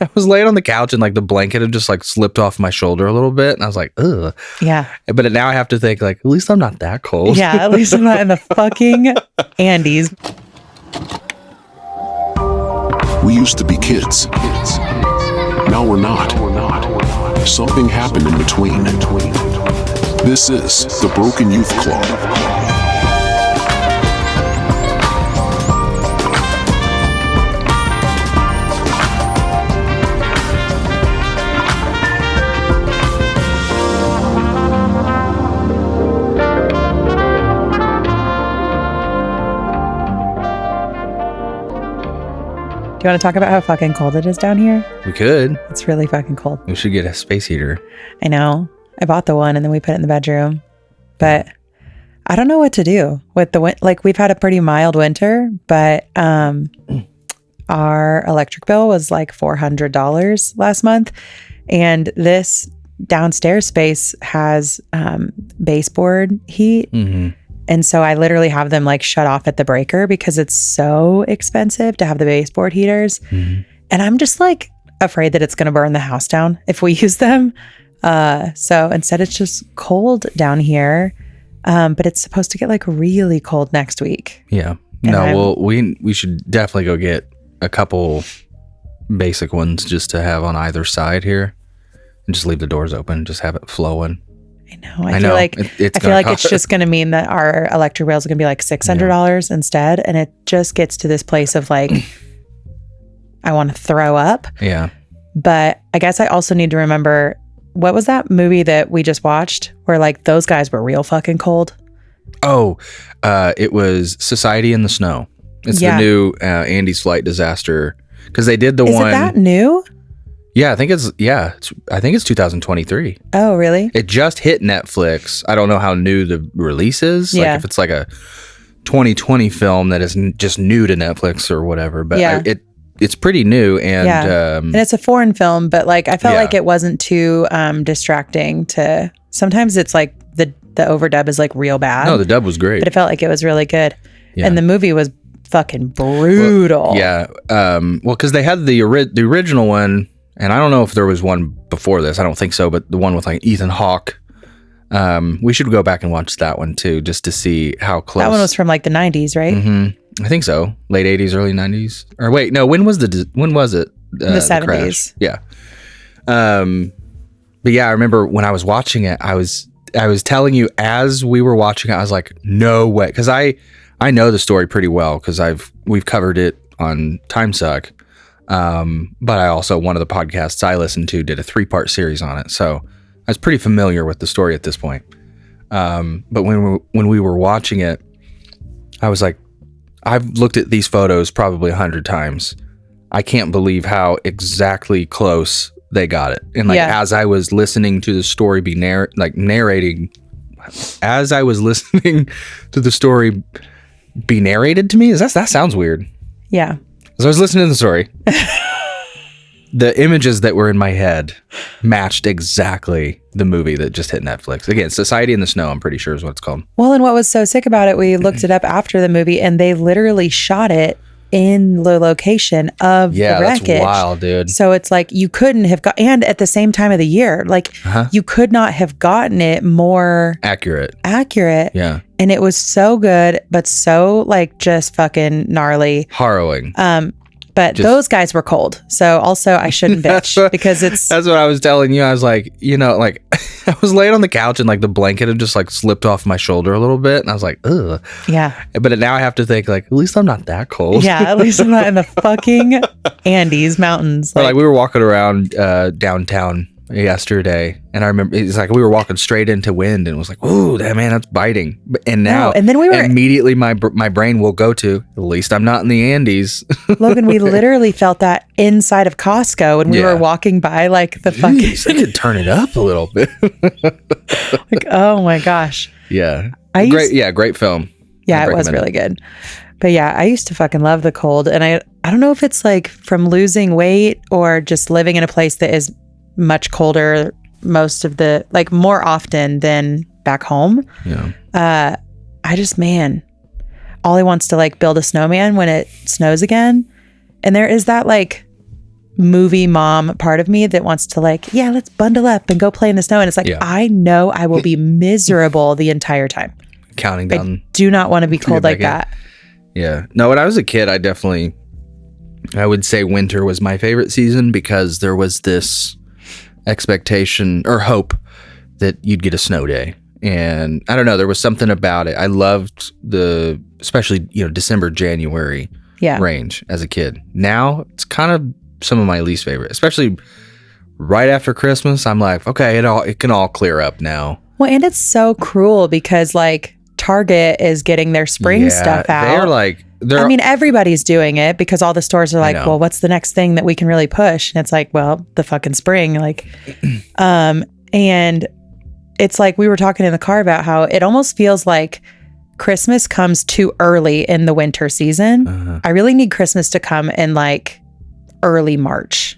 I was laying on the couch and like the blanket had just like slipped off my shoulder a little bit. And I was like, ugh. Yeah. But now I have to think like, at least I'm not that cold. Yeah, at least I'm not in the fucking Andes. We used to be kids. Now we're not. Something happened in between. This is the Broken Youth Club. Do you want to talk about how fucking cold it is down here? We could. It's really fucking cold. We should get a space heater. I know. I bought the one and then we put it in the bedroom. But I don't know what to do with the like we've had a pretty mild winter, but our electric bill was like $400 last month. And this downstairs space has baseboard heat. Mm-hmm. And so I literally have them like shut off at the breaker because it's so expensive to have the baseboard heaters. Mm-hmm. And I'm just like afraid that it's going to burn the house down if we use them. So instead it's just cold down here. But it's supposed to get like really cold next week. Yeah. We should definitely go get a couple basic ones just to have on either side here and just leave the doors open, just have it flowing. I know. I feel like it's just going to mean that our electric bills are going to be like $600 instead. And it just gets to this place of like, I want to throw up. Yeah. But I guess I also need to remember, what was that movie that we just watched where like those guys were real fucking cold? Oh, it was Society in the Snow. It's the new Andy's Flight Disaster. Because they did the one. Is it that new? Yeah, I think it's 2023. Oh, really? It just hit Netflix. I don't know how new the release is. Yeah. Like if it's like a 2020 film that is just new to Netflix or whatever. But it's pretty new. And and it's a foreign film, but like I felt like it wasn't too distracting to. Sometimes it's like the overdub is like real bad. No, the dub was great. But it felt like it was really good. Yeah. And the movie was fucking brutal. Well, because they had the original one. And I don't know if there was one before this. I don't think so. But the one with like Ethan Hawke. We should go back and watch that one too, just to see how close. That one was from like the 90s, right? Mm-hmm. I think so. Late 80s, early 90s. Or wait, no. When was it? The 70s. Crash? Yeah. But yeah, I remember when I was watching it, I was telling you as we were watching it, I was like, no way, because I know the story pretty well because we've covered it on Time Suck. But I also, one of the podcasts I listened to did a 3-part series on it. So I was pretty familiar with the story at this point. But when we were watching it, I was like, I've looked at these photos probably 100 times. I can't believe how exactly close they got it. And like, as I was listening to the story be narrating, as I was listening to the story be narrated to me, that sounds weird. Yeah. As I was listening to the story, the images that were in my head matched exactly the movie that just hit Netflix. Again, Society in the Snow, I'm pretty sure is what it's called. Well, and what was so sick about it, we looked it up after the movie and they literally shot it in the location of the wreckage. That's wild, dude. So it's like you couldn't have and at the same time of the year, like you could not have gotten it more accurate. Yeah. And it was so good, but so like just fucking gnarly. Harrowing. But those guys were cold. So also I shouldn't bitch because it's... That's what I was telling you. I was like, like I was laying on the couch and like the blanket had just like slipped off my shoulder a little bit. And I was like, ugh. Yeah. But now I have to think like, at least I'm not that cold. Yeah. At least I'm not in the fucking Andes mountains. Like we were walking around downtown yesterday and I remember it's like we were walking straight into wind and it was like, ooh, that man, that's biting. And now and then we were immediately my brain will go to, at least I'm not in the Andes. Logan, we literally felt that inside of Costco when we were walking by like the fucking they could turn it up a little bit. Like, oh my gosh. Yeah. Great film. Yeah, it was really good. But yeah, I used to fucking love the cold. And I don't know if it's like from losing weight or just living in a place that is much colder most of the, like more often than back home. Yeah. Ollie wants to like build a snowman when it snows again. And there is that like movie mom part of me that wants to like, yeah, let's bundle up and go play in the snow. And it's like, I know I will be miserable the entire time. Counting down. I do not want to be cold like that. Yeah. No, when I was a kid, I would say winter was my favorite season because there was this expectation or hope that you'd get a snow day. And I don't know, there was something about it. I loved especially, December, January range as a kid. Now it's kind of some of my least favorite, especially right after Christmas. I'm like, okay, it can all clear up now. Well, and it's so cruel because like Target is getting their spring stuff out. Everybody's doing it because all the stores are like, well, what's the next thing that we can really push? And it's like, well, the fucking spring. Like, and it's like we were talking in the car about how it almost feels like Christmas comes too early in the winter season. Uh-huh. I really need Christmas to come in like early March.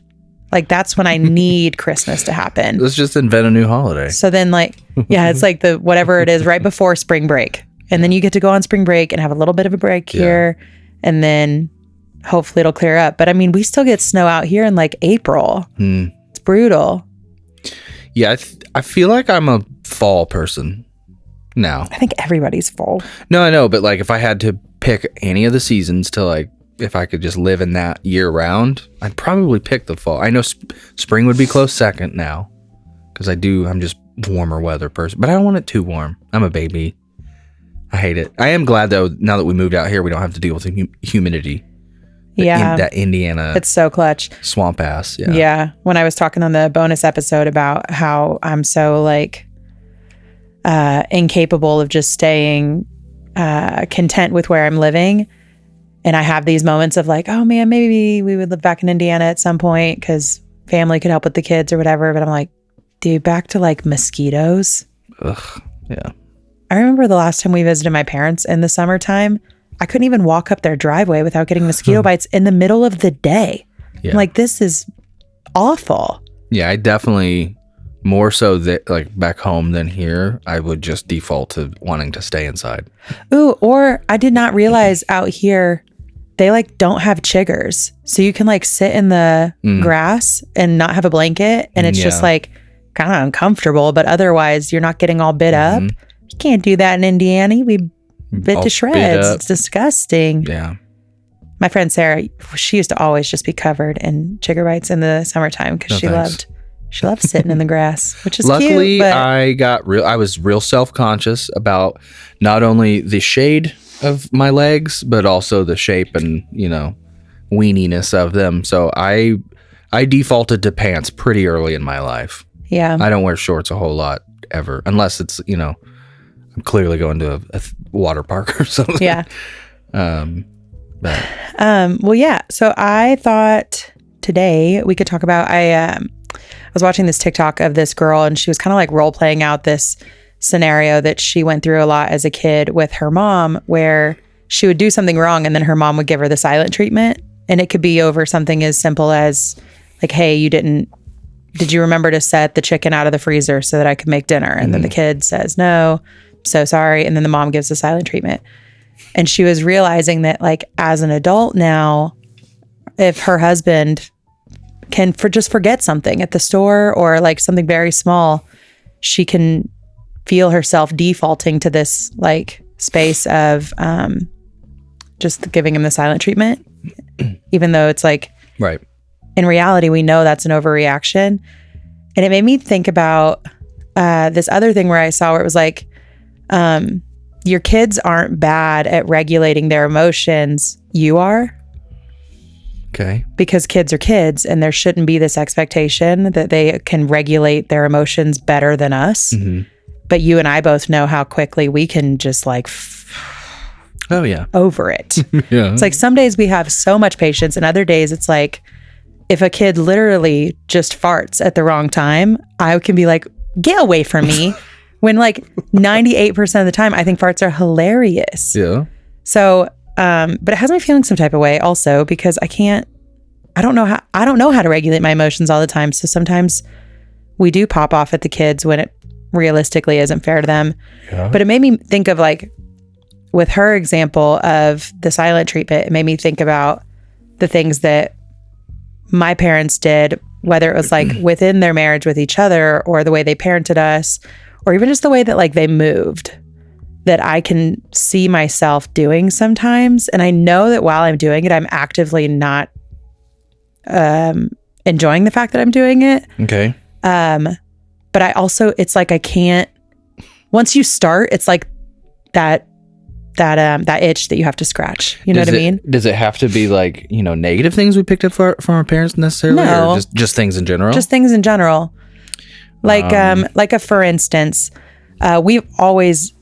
Like that's when I need Christmas to happen. Let's just invent a new holiday. So then it's like the whatever it is right before spring break. And then you get to go on spring break and have a little bit of a break here. And then hopefully it'll clear up. But I mean, we still get snow out here in like April. It's brutal. Yeah, I feel like I'm a fall person now. I think everybody's fall. No, I know. But like if I had to pick any of the seasons to like, if I could just live in that year round, I'd probably pick the fall. I know spring would be close second now because I'm just warmer weather person, but I don't want it too warm. I'm a baby. I hate it. I am glad though, now that we moved out here, we don't have to deal with the humidity. That Indiana. It's so clutch. Swamp ass. Yeah. Yeah. When I was talking on the bonus episode about how I'm so like incapable of just staying content with where I'm living. And I have these moments of like, oh man, maybe we would live back in Indiana at some point because family could help with the kids or whatever. But I'm like, dude, back to like mosquitoes. Ugh. Yeah. I remember the last time we visited my parents in the summertime, I couldn't even walk up their driveway without getting mosquito bites in the middle of the day. Yeah. I'm like, this is awful. Yeah, I definitely, more so that like back home than here, I would just default to wanting to stay inside. Ooh, or I did not realize out here, they like don't have chiggers. So you can like sit in the grass and not have a blanket. And it's just like kind of uncomfortable, but otherwise you're not getting all bit up. You can't do that in Indiana. We bit to shreds. It's disgusting. Yeah. My friend Sarah, she used to always just be covered in chigger bites in the summertime because she loved sitting in the grass, which is luckily, cute. I was real self-conscious about not only the shade of my legs, but also the shape and, weeniness of them. So I defaulted to pants pretty early in my life. Yeah. I don't wear shorts a whole lot ever, unless it's, I'm clearly going to a water park or something. Yeah. Well, yeah. So I thought today we could talk about, I was watching this TikTok of this girl and she was kind of like role playing out this scenario that she went through a lot as a kid with her mom, where she would do something wrong and then her mom would give her the silent treatment. And it could be over something as simple as like, hey, did you remember to set the chicken out of the freezer so that I could make dinner? And then the kid says, no, so sorry. And then the mom gives the silent treatment. And she was realizing that like as an adult now, if her husband can just forget something at the store or like something very small, she can feel herself defaulting to this like space of just giving him the silent treatment, even though it's like, right. In reality, we know that's an overreaction. And it made me think about this other thing where I saw where it was like, your kids aren't bad at regulating their emotions. You are. Okay. Because kids are kids and there shouldn't be this expectation that they can regulate their emotions better than us. Mm-hmm. But you and I both know how quickly we can just like oh yeah, over it. Yeah. It's like some days we have so much patience and other days it's like if a kid literally just farts at the wrong time, I can be like, get away from me. When like 98% of the time, I think farts are hilarious. Yeah. So, but it has me feeling some type of way also because I don't know how to regulate my emotions all the time. So sometimes we do pop off at the kids when it realistically isn't fair to them. Yeah. But it made me think of like, with her example of the silent treatment, it made me think about the things that my parents did, whether it was like within their marriage with each other or the way they parented us, or even just the way that like they moved, that I can see myself doing sometimes. And I know that while I'm doing it, I'm actively not enjoying the fact that I'm doing it. Okay. But I also, it's like I can't, once you start, it's like that itch that you have to scratch. You know what I mean? Does it have to be like, negative things we picked up from our parents necessarily? No. Or just things in general? Just things in general. Like for instance, we've always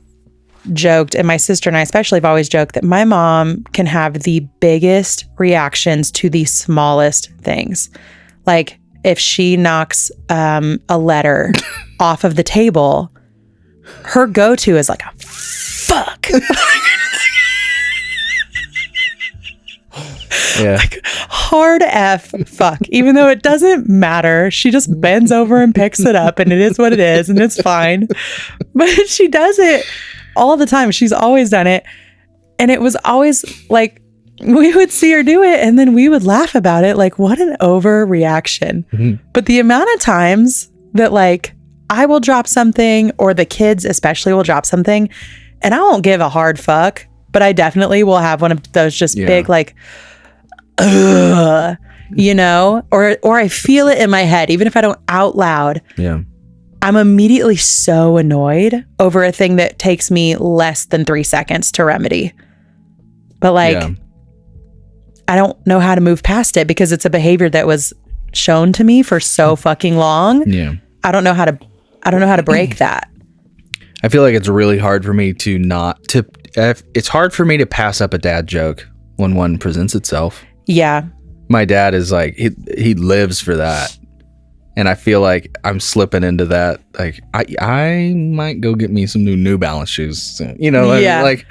joked, and my sister and I especially have always joked, that my mom can have the biggest reactions to the smallest things. Like if she knocks a letter off of the table, her go-to is like a fuck. Yeah. Like hard F fuck. Even though it doesn't matter, she just bends over and picks it up, and it is what it is, and it's fine. But she does it all the time. She's always done it. And it was always like, we would see her do it and then we would laugh about it. Like, what an overreaction. Mm-hmm. But the amount of times that like I will drop something, or the kids especially will drop something, and I won't give a hard fuck, but I definitely will have one of those just big like, ugh, or I feel it in my head, even if I don't out loud. Yeah. I'm immediately so annoyed over a thing that takes me less than 3 seconds to remedy. But like, I don't know how to move past it because it's a behavior that was shown to me for so fucking long. Yeah. I don't know how to break that. I feel like it's really hard for me it's hard for me to pass up a dad joke when one presents itself. Yeah. My dad is like, he lives for that. And I feel like I'm slipping into that. Like I might go get me some New Balance shoes. Like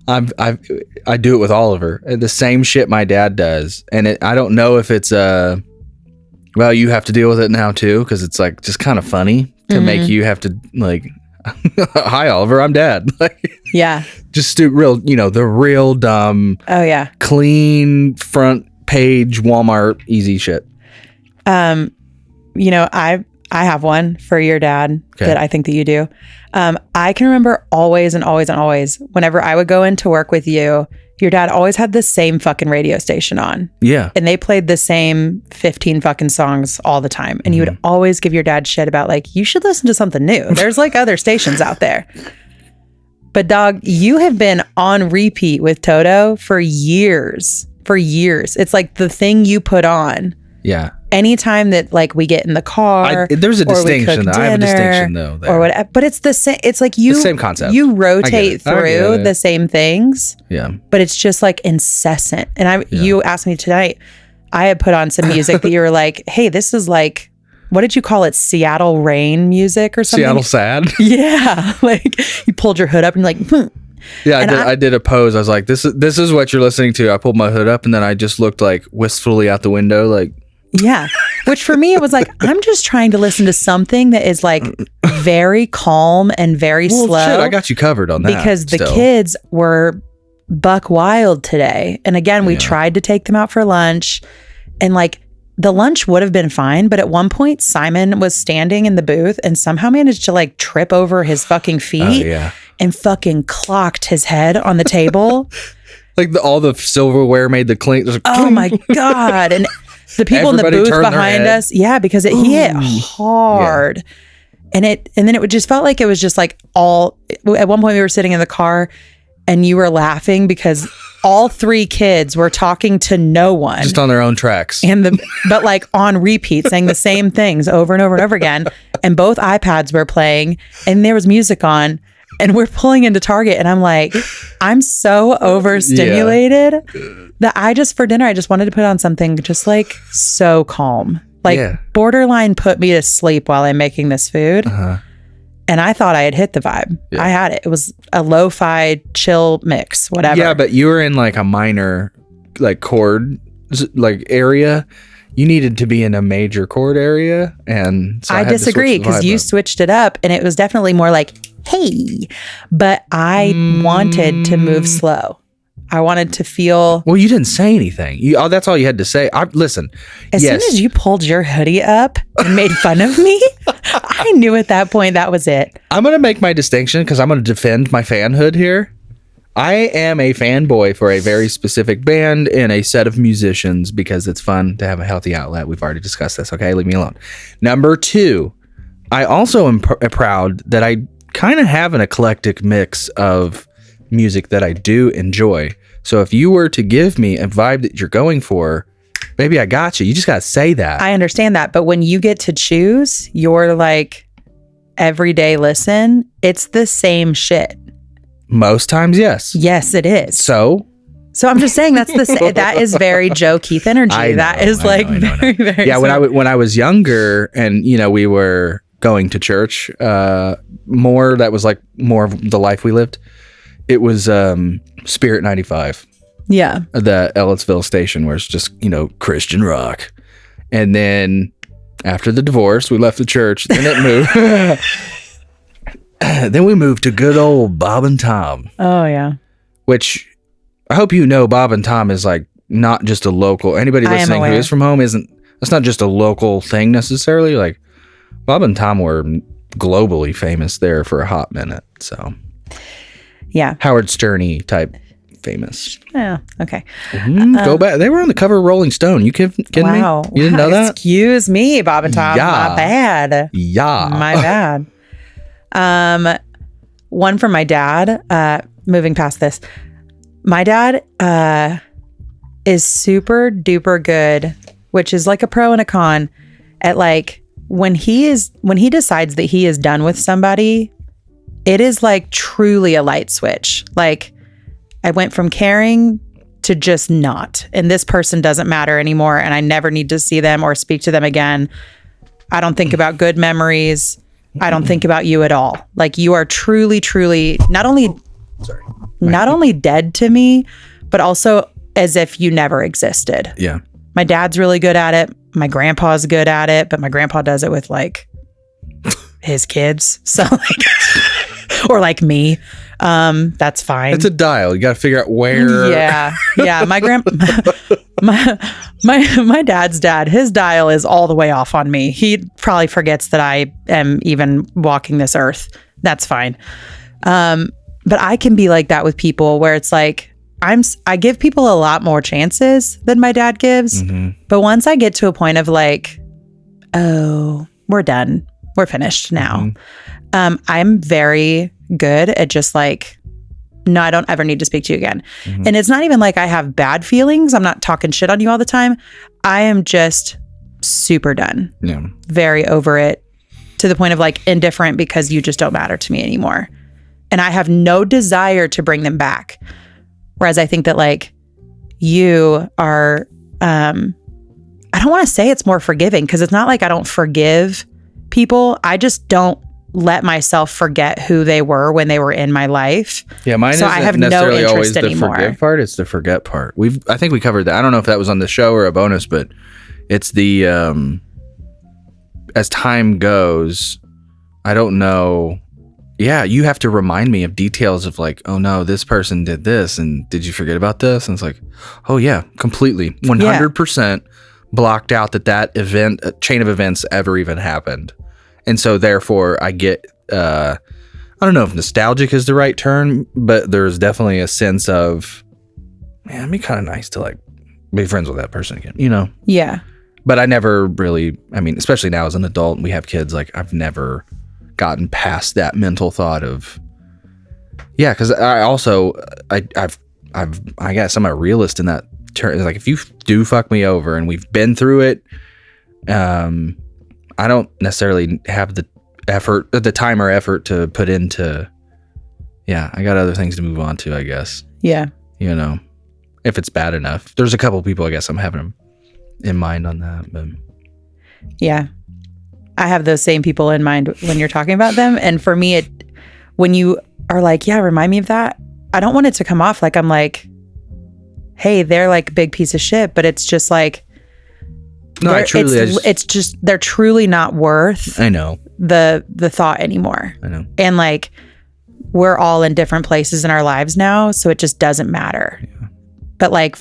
I do it with Oliver. The same shit my dad does. And I don't know if it's well, you have to deal with it now too, because it's like just kind of funny to make you have to like, hi Oliver, I'm dad. Like, yeah, just do the real dumb. Oh yeah, clean front page Walmart easy shit. I have one for your dad that I think that you do. I can remember always and always and always, whenever I would go into work with you, your dad always had the same fucking radio station on. Yeah. And they played the same 15 fucking songs all the time. And you would always give your dad shit about like, you should listen to something new. There's like other stations out there. But dog, you have been on repeat with Toto for years. It's like the thing you put on. Yeah. Anytime that like we get in the car, there's a distinction. I have a distinction though, there. or whatever. But it's the same. It's like the same concept. You rotate through the same things. Yeah. But it's just like incessant. And you asked me tonight. I had put on some music that you were like, "Hey, this is like, what did you call it? Seattle rain music or something?" Seattle sad. Yeah. Like you pulled your hood up and you're like. Yeah, I did a pose. I was like, "This is what you're listening to." I pulled my hood up and then I just looked like wistfully out the window, like. Yeah. Which for me, it was like, I'm just trying to listen to something that is like very calm and very slow. Shit, I got you covered on that. Because the kids were buck wild today. And again, we tried to take them out for lunch, and like the lunch would have been fine. But at one point, Simon was standing in the booth and somehow managed to like trip over his fucking feet and fucking clocked his head on the table. Like all the silverware made the clink. Oh my God. And the people Everybody in the booth behind us, because it hit hard. Yeah. And then it just felt like it was just like at one point we were sitting in the car and you were laughing because all three kids were talking to no one. Just on their own tracks. But like on repeat, saying the same things over and over and over again. And both iPads were playing and there was music on. And we're pulling into Target and I'm like, I'm so overstimulated that for dinner, I just wanted to put on something just like so calm. Like borderline put me to sleep while I'm making this food. And I thought I had hit the vibe. Yeah. I had it. It was a lo-fi chill mix, whatever. Yeah, but you were in like a minor like chord like area. You needed to be in a major chord area. And so I disagree because you switched it up and it was definitely more like, hey, but I wanted to move slow. I wanted to feel. Well, you didn't say anything. That's all you had to say. Listen. As soon as you pulled your hoodie up and made fun of me, I knew at that point that was it. I'm going to make my distinction because I'm going to defend my fanhood here. I am a fanboy for a very specific band and a set of musicians because it's fun to have a healthy outlet. We've already discussed this. Okay, leave me alone. Number 2, I also am proud that I kind of have an eclectic mix of music that I do enjoy. So if you were to give me a vibe that you're going for, baby, I got you. You just got to say that. I understand that. But when you get to choose your like everyday listen, it's the same shit. Most times, yes. Yes, it is. So I'm just saying that is very Joe Keith energy. That is very, very. Yeah, when I was younger, and we were going to church more. That was like more of the life we lived. It was Spirit 95. Yeah, the Ellettsville station, where it's just Christian rock. And then after the divorce, we left the church. Then it moved. Then we moved to good old Bob and Tom. Oh, yeah. Which I hope Bob and Tom is like not just a local. Anybody listening who is from home that's not just a local thing necessarily. Like Bob and Tom were globally famous there for a hot minute. So yeah, Howard Stern-y type famous. Yeah. Okay. Go back. They were on the cover of Rolling Stone. You kidding me? You didn't know that? Excuse me, Bob and Tom. Yeah. My bad. Yeah. My bad. One from my dad, moving past this, my dad, is super duper good, which is like a pro and a con at like, when he decides that he is done with somebody, it is like truly a light switch. Like I went from caring to just not, and this person doesn't matter anymore. And I never need to see them or speak to them again. I don't think about good memories. I don't think about you at all. Like you are truly, truly not only dead to me, but also as if you never existed. Yeah. My dad's really good at it. My grandpa's good at it, but my grandpa does it with like his kids. So like, or like me. That's fine. It's a dial. You got to figure out where. Yeah. Yeah. My dad's dad, his dial is all the way off on me. He probably forgets that I am even walking this earth. That's fine. But I can be like that with people where it's like, I give people a lot more chances than my dad gives. Mm-hmm. But once I get to a point of like, oh, we're done. We're finished now. Mm-hmm. I'm very good at just like, no, I don't ever need to speak to you again. Mm-hmm. And it's not even like I have bad feelings. I'm not talking shit on you all the time. I am just super done. Yeah. Very over it, to the point of like indifferent because you just don't matter to me anymore. And I have no desire to bring them back. Whereas I think that like you are, I don't want to say it's more forgiving, because it's not like I don't forgive people. I just don't let myself forget who they were when they were in my life. Yeah, mine so isn't I have necessarily no always interest the anymore. Forgive part. It's the forget part. I think we covered that. I don't know if that was on the show or a bonus, but it's the as time goes, I don't know. Yeah, you have to remind me of details of like, oh no, this person did this, and did you forget about this? And it's like, oh yeah, completely, 100% blocked out that event, chain of events ever even happened. And so therefore I get, I don't know if nostalgic is the right term, but there's definitely a sense of, man, it'd be kind of nice to like be friends with that person again, Yeah. But I never really, especially now as an adult and we have kids, like I've never gotten past that mental thought of, yeah, because I also, I guess I'm a realist in that term. It's like, if you do fuck me over and we've been through it, I don't necessarily have the time or effort to put into, I got other things to move on to, I guess. Yeah. If it's bad enough. There's a couple people, I guess, I'm having in mind on that. But yeah. I have those same people in mind when you're talking about them. And for me, when you are like, yeah, remind me of that, I don't want it to come off like I'm like, hey, they're like a big piece of shit, but it's just like, no, it's just, they're truly not worth I know the thought anymore. I know. And like, we're all in different places in our lives now, so it just doesn't matter. Yeah. but like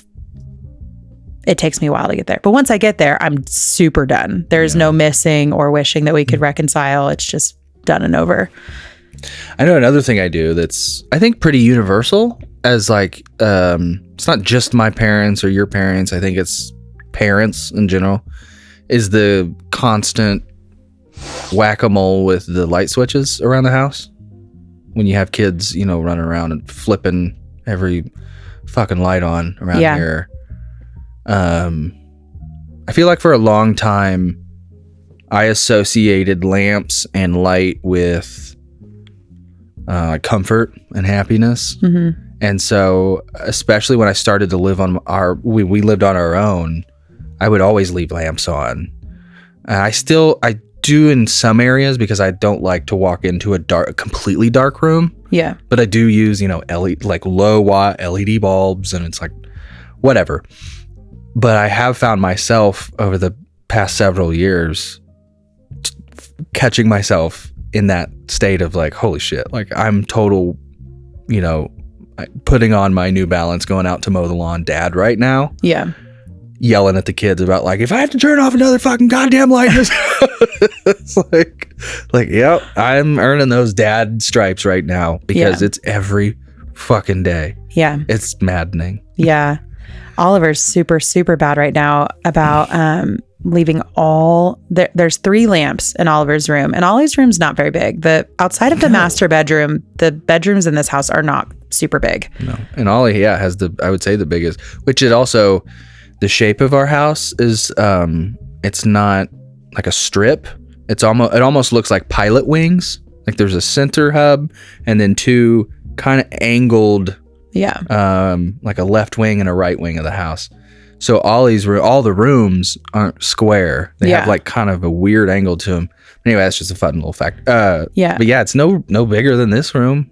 it takes me a while to get there. But once I get there, I'm super done. There's no missing or wishing that we could reconcile. It's just done and over. I know another thing I do that's, I think, pretty universal as like, it's not just my parents or your parents. I think it's parents in general, is the constant whack-a-mole with the light switches around the house. When you have kids, you know, running around and flipping every fucking light on around here. I feel like for a long time, I associated lamps and light with comfort and happiness. Mm-hmm. And so, especially when I started to live on we lived on our own, I would always leave lamps on. I do in some areas because I don't like to walk into a completely dark room. Yeah. But I do use, you know, LED, like low watt LED bulbs, and it's like whatever. But I have found myself over the past several years catching myself in that state of like, holy shit, like I'm total, you know, putting on my New Balance, going out to mow the lawn dad right now. Yeah. Yelling at the kids about like, if I have to turn off another fucking goddamn light, it's like, yep, I'm earning those dad stripes right now because it's every fucking day. Yeah. It's maddening. Yeah. Oliver's super, super bad right now about leaving there's 3 lamps in Oliver's room, and Ollie's room's not very big. The outside of the master bedroom, the bedrooms in this house are not super big. No. And Ollie, has I would say the biggest, which it also, the shape of our house is, it's not like a strip. It almost looks like pilot wings. Like there's a center hub and then 2 kind of angled, like a left wing and a right wing of the house. So all the rooms aren't square. They have like kind of a weird angle to them. Anyway, that's just a fun little fact. But it's no bigger than this room.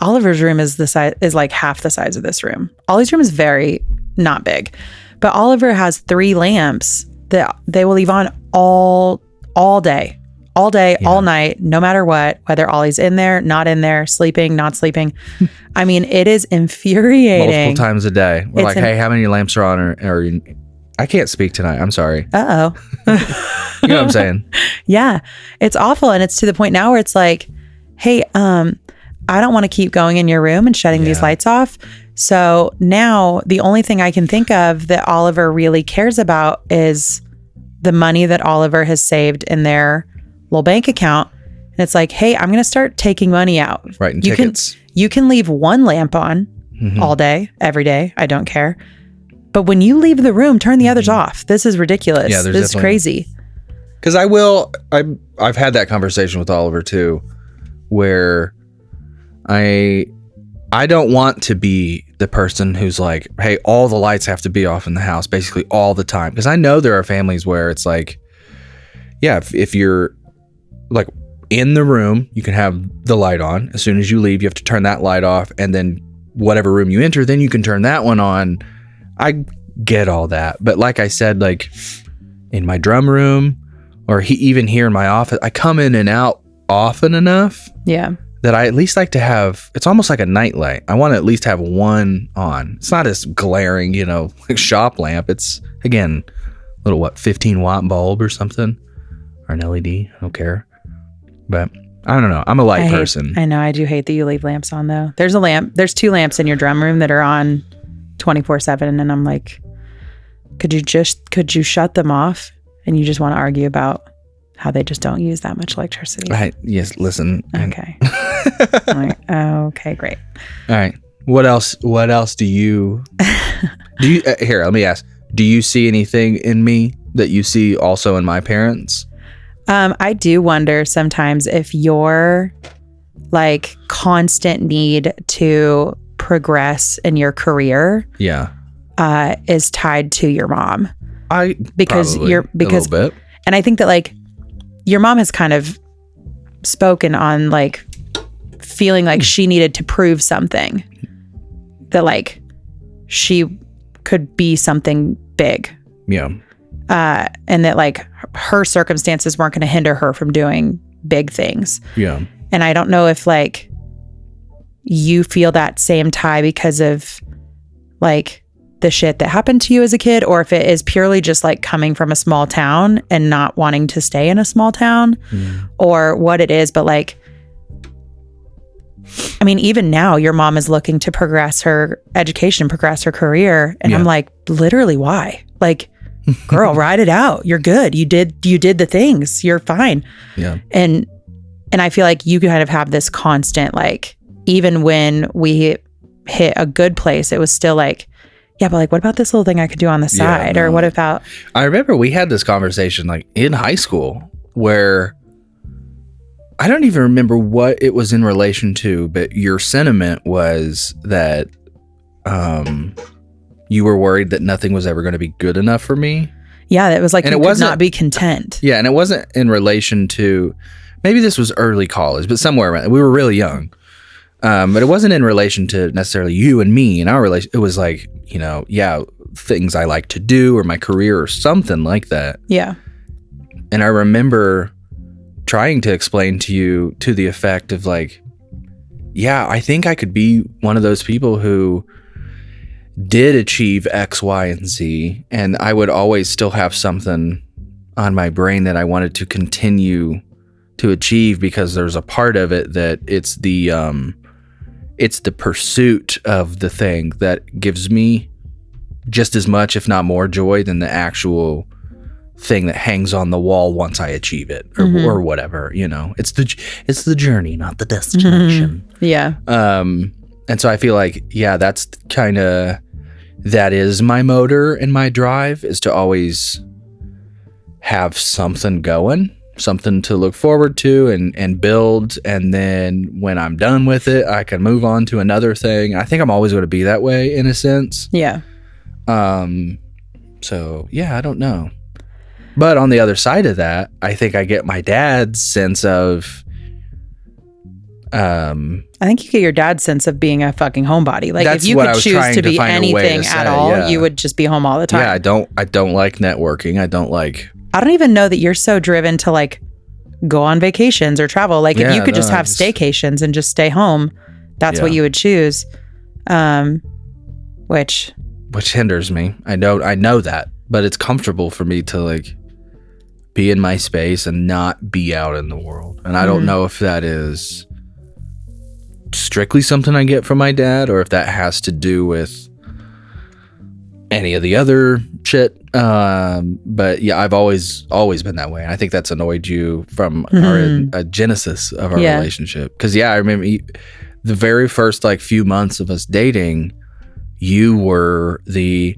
Oliver's room is like half the size of this room. Ollie's room is very not big, but Oliver has 3 lamps that they will leave on all day, all night, no matter what, whether Ollie's in there, not in there, sleeping, not sleeping. I mean, it is infuriating. Multiple times a day. We're like, hey, how many lamps are on? Or I can't speak tonight. I'm sorry. Uh-oh. You know what I'm saying? Yeah. It's awful. And it's to the point now where it's like, hey, I don't want to keep going in your room and shutting these lights off. So now the only thing I can think of that Oliver really cares about is the money that Oliver has saved in their little bank account. And it's like, hey, I'm going to start taking money out. Right. And tickets. You can leave 1 lamp on all day, every day. I don't care. But when you leave the room, turn the others off. This is ridiculous. Yeah, this is crazy. Because I've had that conversation with Oliver too, where I don't want to be the person who's like, hey, all the lights have to be off in the house basically all the time. Because I know there are families where it's like, yeah, if you're like in the room, you can have the light on. As soon as you leave, you have to turn that light off. And then whatever room you enter, then you can turn that one on. I get all that. But like I said, like in my drum room or even here in my office, I come in and out often enough. Yeah. That I at least like to have, it's almost like a night light. I want to at least have 1 on. It's not as glaring, you know, like shop lamp. It's, again, little 15 watt bulb or something, or an LED. I don't care. But I don't know. I'm a light person. I know. I do hate that you leave lamps on though. There's 2 lamps in your drum room that are on 24/7. And I'm like, could you shut them off? And you just want to argue about how they just don't use that much electricity. Right. Yes. Listen. Okay. I'm like, okay, great. All right. What else do you here, let me ask, do you see anything in me that you see also in my parents? I do wonder sometimes if your like constant need to progress in your career is tied to your mom. Because a little bit. And I think that like your mom has kind of spoken on like feeling like she needed to prove something, that like she could be something big. Yeah. And that like her circumstances weren't going to hinder her from doing big things. Yeah. And I don't know if like you feel that same tie because of like the shit that happened to you as a kid, or if it is purely just like coming from a small town and not wanting to stay in a small town, or what it is. But like, I mean, even now your mom is looking to progress her education, progress her career. And I'm like, literally, why? Like, girl, ride it out. You're good. You did the things. You're fine. Yeah. And I feel like you kind of have this constant, like, even when we hit a good place, it was still like, yeah, but like, what about this little thing I could do on the side? Or what about... I remember we had this conversation like in high school where I don't even remember what it was in relation to, but your sentiment was that you were worried that nothing was ever going to be good enough for me. Yeah, it was like, and you could not be content. Yeah, and it wasn't in relation to, maybe this was early college, but somewhere around, we were really young. But it wasn't in relation to necessarily you and me and our relation. It was like, you know, things I like to do or my career or something like that. Yeah. And I remember trying to explain to you to the effect of like, yeah, I think I could be one of those people who did achieve X, Y, and Z, and I would always still have something on my brain that I wanted to continue to achieve, because there's a part of it that it's the pursuit of the thing that gives me just as much, if not more, joy than the actual thing that hangs on the wall once I achieve it, or whatever, you know. It's the journey, not the destination. Yeah. And so I feel like, yeah, that's kind of, that is my motor and my drive, is to always have something going, something to look forward to and build. And then when I'm done with it, I can move on to another thing. I think I'm always going to be that way in a sense. Yeah. So yeah, I don't know. But on the other side of that, I think I get my dad's sense of, I think you get your dad's sense of being a fucking homebody. Like, if you could choose to be anything at all, you would just be home all the time. Yeah, I don't like networking. I don't even know that you're so driven to like go on vacations or travel. Like, if you could just have staycations and just stay home, that's what you would choose. Which hinders me. I know that, but it's comfortable for me to like be in my space and not be out in the world. And I don't know if that is strictly something I get from my dad, or if that has to do with any of the other shit. But yeah, I've always been that way. And I think that's annoyed you from our genesis of our relationship. Cause I remember the very first like few months of us dating, you were the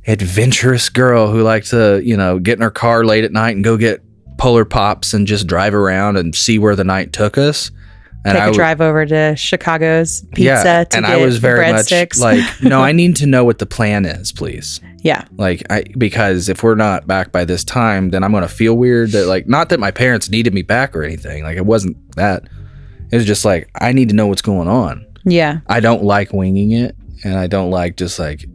adventurous girl who liked to, you know, get in her car late at night and go get Polar Pops and just drive around and see where the night took us. And take a drive over to Chicago's Pizza to and get I was very much breadsticks. like, no, I need to know what the plan is, please. Yeah. Like, because if we're not back by this time, then I'm going to feel weird that, like, not that my parents needed me back or anything. Like, it wasn't that. It was just like, I need to know what's going on. Yeah. I don't like winging it, and I don't like just like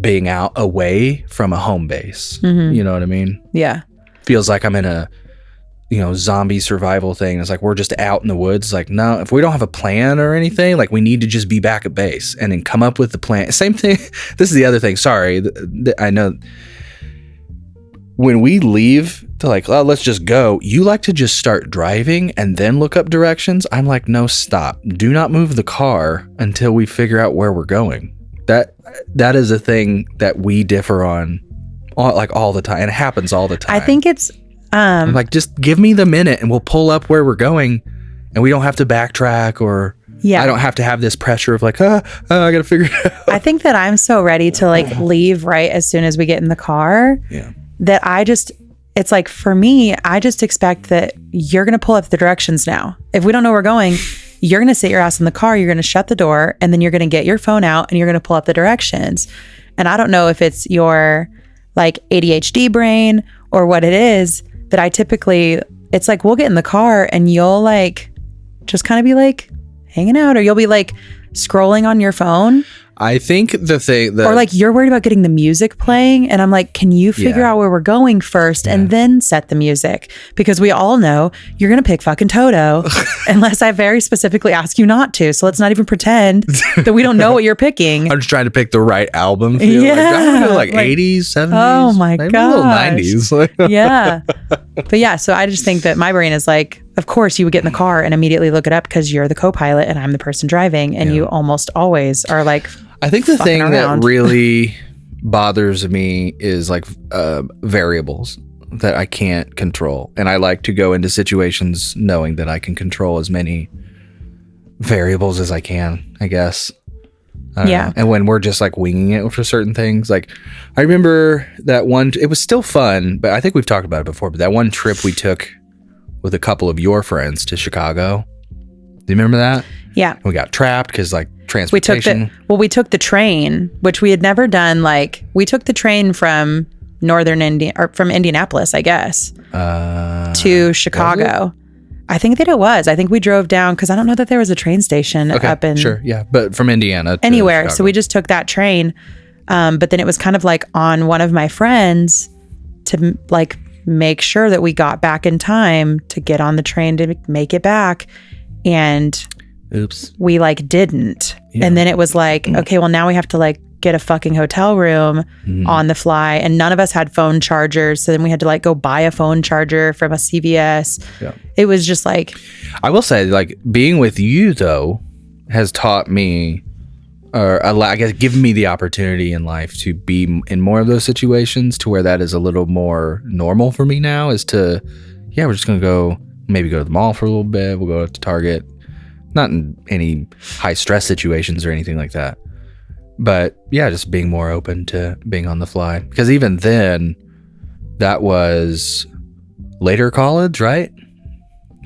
being out away from a home base. You know what I mean? Yeah. Feels like I'm in a, you know, zombie survival thing. It's like, we're just out in the woods. Like, no, if we don't have a plan or anything, like, we need to just be back at base and then come up with the plan. Same thing. This is the other thing. Sorry. I know when we leave to like, oh, let's just go. You like to just start driving and then look up directions. I'm like, no, stop. Do not move the car until we figure out where we're going. That is a thing that we differ on all the time. And it happens all the time. I think it's, I'm like, just give me the minute and we'll pull up where we're going, and we don't have to backtrack, or I don't have to have this pressure of like, I gotta figure it out. I think that I'm so ready to like leave right as soon as we get in the car. Yeah. That it's like, for me, I just expect that you're going to pull up the directions now. If we don't know where we're going, you're going to sit your ass in the car, you're going to shut the door, and then you're going to get your phone out and you're going to pull up the directions. And I don't know if it's your like ADHD brain or what it is, but I typically, it's like, we'll get in the car and you'll like just kind of be like hanging out, or you'll be like scrolling on your phone. I think the thing that, or like you're worried about getting the music playing, and I'm like, can you figure out where we're going first and then set the music? Because we all know you're gonna pick fucking Toto unless I very specifically ask you not to. So let's not even pretend that we don't know what you're picking. I'm just trying to pick the right album. Feel. Yeah, like, I don't know, like 80s, 70s. Oh my maybe a little gosh. 90s. Yeah, but yeah. So I just think that my brain is like, of course you would get in the car and immediately look it up because you're the co-pilot and I'm the person driving, and you almost always are like. I think the thing around. that really bothers me is like variables that I can't control. And I like to go into situations knowing that I can control as many variables as I can, I guess. I don't know. And when we're just like winging it for certain things, like I remember that one, it was still fun, but I think we've talked about it before, but that one trip we took with a couple of your friends to Chicago. Do you remember that? Yeah. We got trapped because like transportation. We took the train, which we had never done. Like we took the train from northern India or from Indianapolis, I guess, to Chicago. I think that it was. I think we drove down because I don't know that there was a train station up in. Sure. Yeah. But from Indiana to anywhere. Chicago. So we just took that train. But then it was kind of like on one of my friends to like make sure that we got back in time to get on the train to make it back. And oops, we like didn't. Yeah. And then it was like, okay, well now we have to like get a fucking hotel room on the fly. And none of us had phone chargers. So then we had to like go buy a phone charger from a CVS. Yeah. It was just like. I will say like being with you though has taught me, or I guess given me the opportunity in life to be in more of those situations to where that is a little more normal for me now is to, we're just going to maybe go to the mall for a little bit. We'll go to Target. Not in any high stress situations or anything like that. But yeah, just being more open to being on the fly. Because even then, that was later college, right?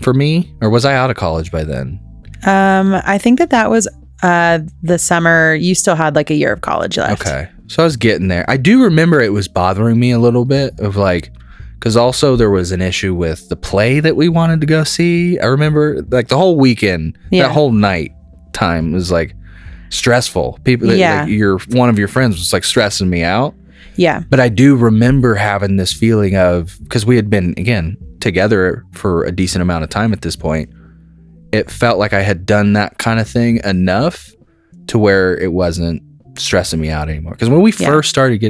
For me? Or was I out of college by then? I think that was the summer. You still had like a year of college left. Okay. So I was getting there. I do remember it was bothering me a little bit of like, because also there was an issue with the play that we wanted to go see. I remember like the whole weekend, that whole night time was like stressful. People, like one of your friends was like stressing me out. Yeah. But I do remember having this feeling of, because we had been, again, together for a decent amount of time at this point. It felt like I had done that kind of thing enough to where it wasn't stressing me out anymore. Because when we first started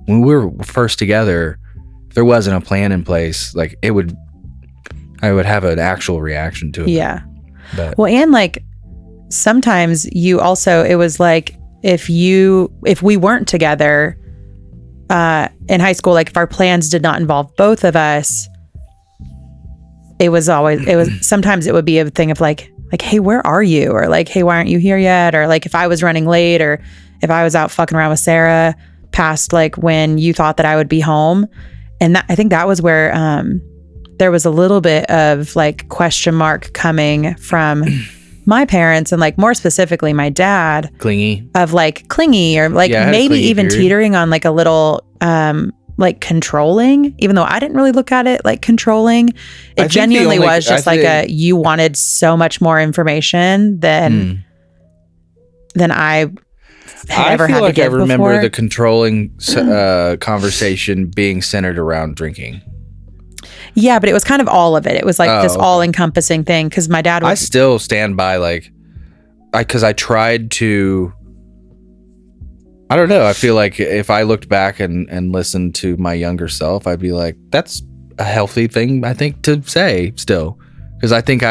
when we were first together, there wasn't a plan in place. Like I would have an actual reaction to it. Yeah. But. Well, and like sometimes it was like if we weren't together in high school, like if our plans did not involve both of us, sometimes it would be a thing of like, hey, where are you? Or like, hey, why aren't you here yet? Or like if I was running late, or if I was out fucking around with Sarah past like when you thought that I would be home. And I think that was where there was a little bit of like question mark coming from my parents, and like more specifically my dad. Clingy or like maybe even teetering on like a little like controlling, even though I didn't really look at it like controlling. It genuinely was just like you wanted so much more information than I ever had to give before. I remember the controlling conversation being centered around drinking. Yeah, but it was kind of all of it. It was like this all-encompassing thing because my dad was... I still stand by because I tried to... I don't know. I feel like if I looked back and listened to my younger self, I'd be like, that's a healthy thing, I think, to say still. Because I think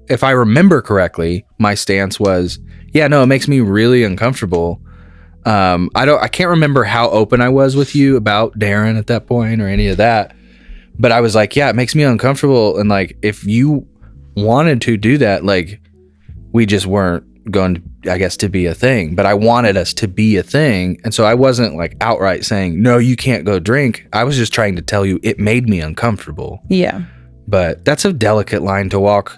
if I remember correctly, my stance was, it makes me really uncomfortable. I can't remember how open I was with you about Darren at that point or any of that. But I was like, it makes me uncomfortable. And like, if you wanted to do that, like, we just weren't going to, I guess, to be a thing. But I wanted us to be a thing. And so I wasn't like outright saying, no, you can't go drink. I was just trying to tell you it made me uncomfortable. Yeah. But that's a delicate line to walk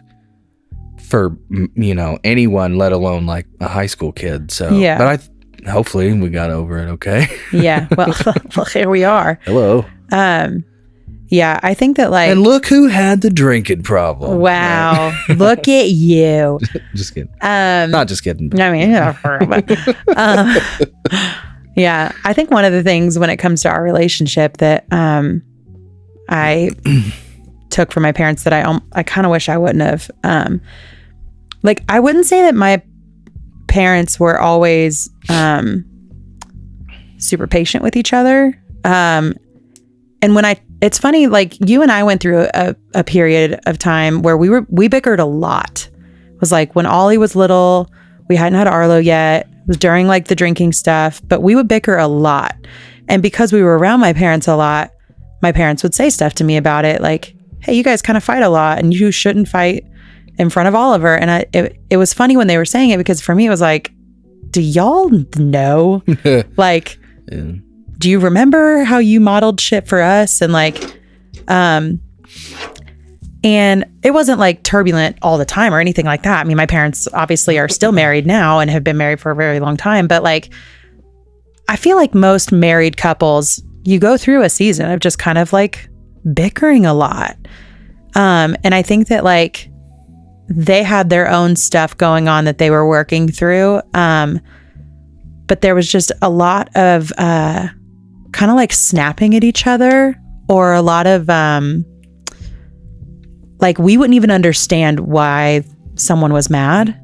for, anyone, let alone like a high school kid. So, but hopefully we got over it. Okay. Yeah. Well, here we are. Hello. Yeah, I think that like And look who had the drinking problem. wow, look at you. Just kidding. Um, Not just kidding. But I mean, yeah, I think one of the things when it comes to our relationship that I took from my parents that I kind of wish I wouldn't have. Like, I wouldn't say that my parents were always super patient with each other. And it's funny, like you and I went through a period of time where we bickered a lot. It was like when Ollie was little, we hadn't had Arlo yet. It was during like the drinking stuff, but we would bicker a lot. And because we were around my parents a lot, my parents would say stuff to me about it. Like, hey, you guys kind of fight a lot and you shouldn't fight in front of Oliver. And it was funny when they were saying it, because for me, it was like, do y'all know? Like, yeah. Do you remember how you modeled shit for us? And like, and it wasn't like turbulent all the time or anything like that. I mean, my parents obviously are still married now and have been married for a very long time. But like, I feel like most married couples, you go through a season of just kind of like bickering a lot. And I think that like they had their own stuff going on that they were working through. But there was just a lot of kind of like snapping at each other, or a lot of like we wouldn't even understand why someone was mad,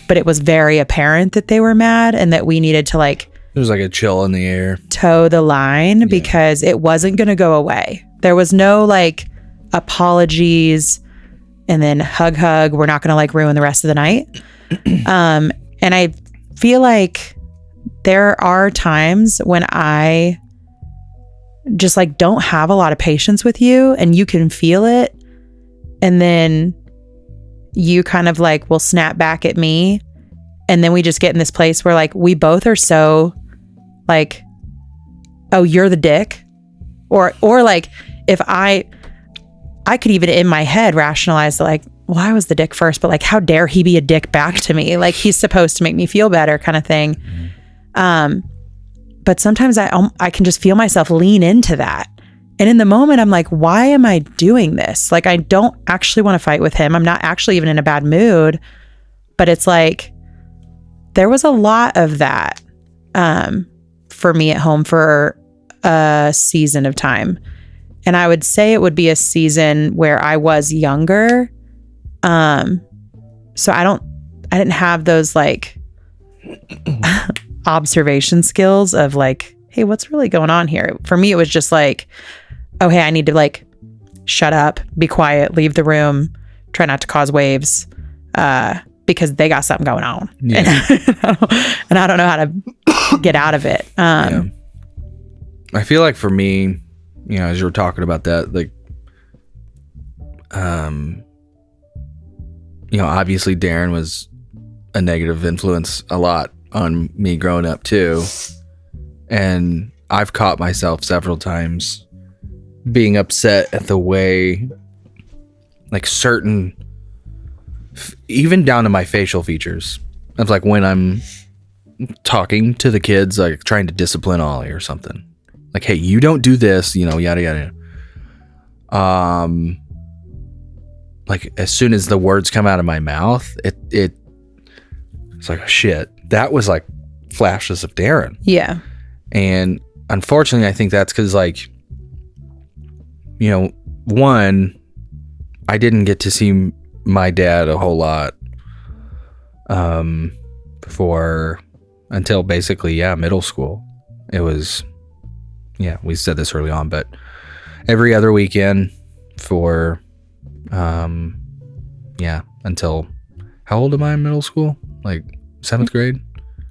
but it was very apparent that they were mad and that we needed to like There was like a chill in the air. toe the line because it wasn't going to go away. There was no like apologies and then hug. We're not going to like ruin the rest of the night. And I feel like there are times when I just like don't have a lot of patience with you, and you can feel it. And then you kind of like will snap back at me. And then we just get in this place where like we both are so like, oh, you're the dick. Or like if I could even in my head rationalize like, well, I was the dick first, but like, how dare he be a dick back to me? Like he's supposed to make me feel better kind of thing. But sometimes I can just feel myself lean into that. And in the moment, I'm like, why am I doing this? Like, I don't actually want to fight with him. I'm not actually even in a bad mood. But it's like, there was a lot of that for me at home for a season of time. And I would say it would be a season where I was younger. So I didn't have those like observation skills of like, hey, what's really going on here? For me, it was just like, oh, hey, I need to like shut up, be quiet, leave the room, try not to cause waves, because they got something going on. Yeah. And I don't know how to get out of it. Yeah. I feel like for me, you know, as you were talking about that, like, you know, obviously Darren was a negative influence a lot on me growing up too. And I've caught myself several times being upset at the way like certain, even down to my facial features, of like when I'm talking to the kids, like trying to discipline Ollie or something. Like, hey, you don't do this, you know, yada, yada. Like as soon as the words come out of my mouth, it's like, shit, that was like flashes of Darren. Yeah. And unfortunately, I think that's because like, you know, one, I didn't get to see my dad a whole lot until basically, middle school. It was, we said this early on, but every other weekend for, until, how old am I in middle school? Like 7th grade?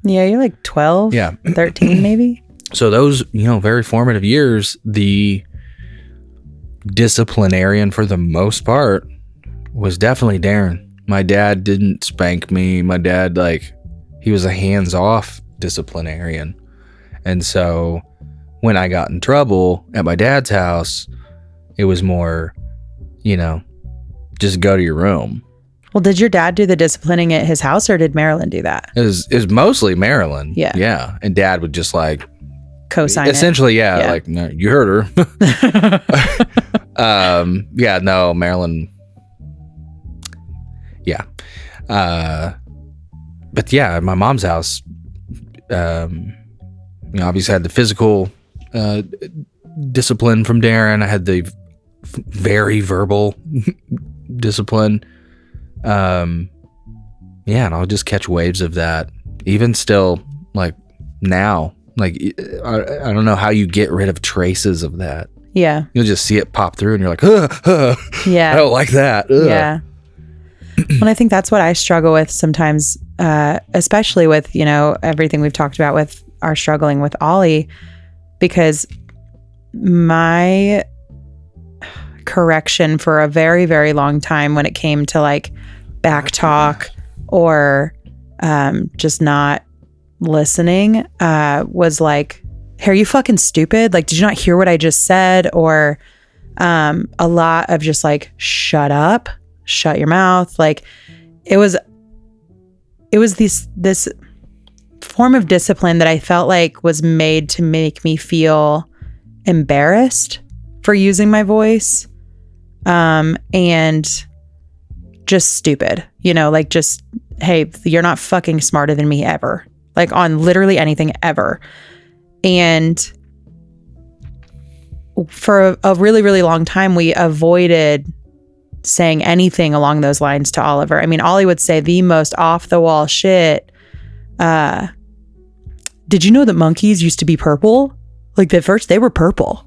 Yeah, you're like 12, 13 maybe. So those, you know, very formative years, the disciplinarian for the most part was definitely Darren. My dad didn't spank me. My dad, like, he was a hands-off disciplinarian. And so when I got in trouble at my dad's house, it was more, you know, just go to your room. Well, did your dad do the disciplining at his house, or did Marilyn do that? It was mostly Marilyn. Yeah. Yeah. And dad would just like co-sign essentially, like, no, you heard her. Yeah, no, Marilyn. Yeah. But yeah, at my mom's house, obviously I had the physical discipline from Darren. I had the very verbal discipline. Yeah, and I'll just catch waves of that. Even still, like now, like I don't know how you get rid of traces of that. Yeah. You'll just see it pop through and you're like, yeah, I don't like that. Ugh. Yeah. And I think that's what I struggle with sometimes, especially with, everything we've talked about with our struggling with Ollie, because my correction for a very, very long time when it came to like back talk or just not listening was like, hey, are you fucking stupid? Like, did you not hear what I just said? Or a lot of just like, shut up, shut your mouth. Like it was this form of discipline that I felt like was made to make me feel embarrassed for using my voice and just stupid, like just, hey, you're not fucking smarter than me ever, like on literally anything ever. And for a really, really long time, we avoided saying anything along those lines to Oliver. I mean, Ollie would say the most off the wall shit. Did you know that monkeys used to be purple? Like at first they were purple.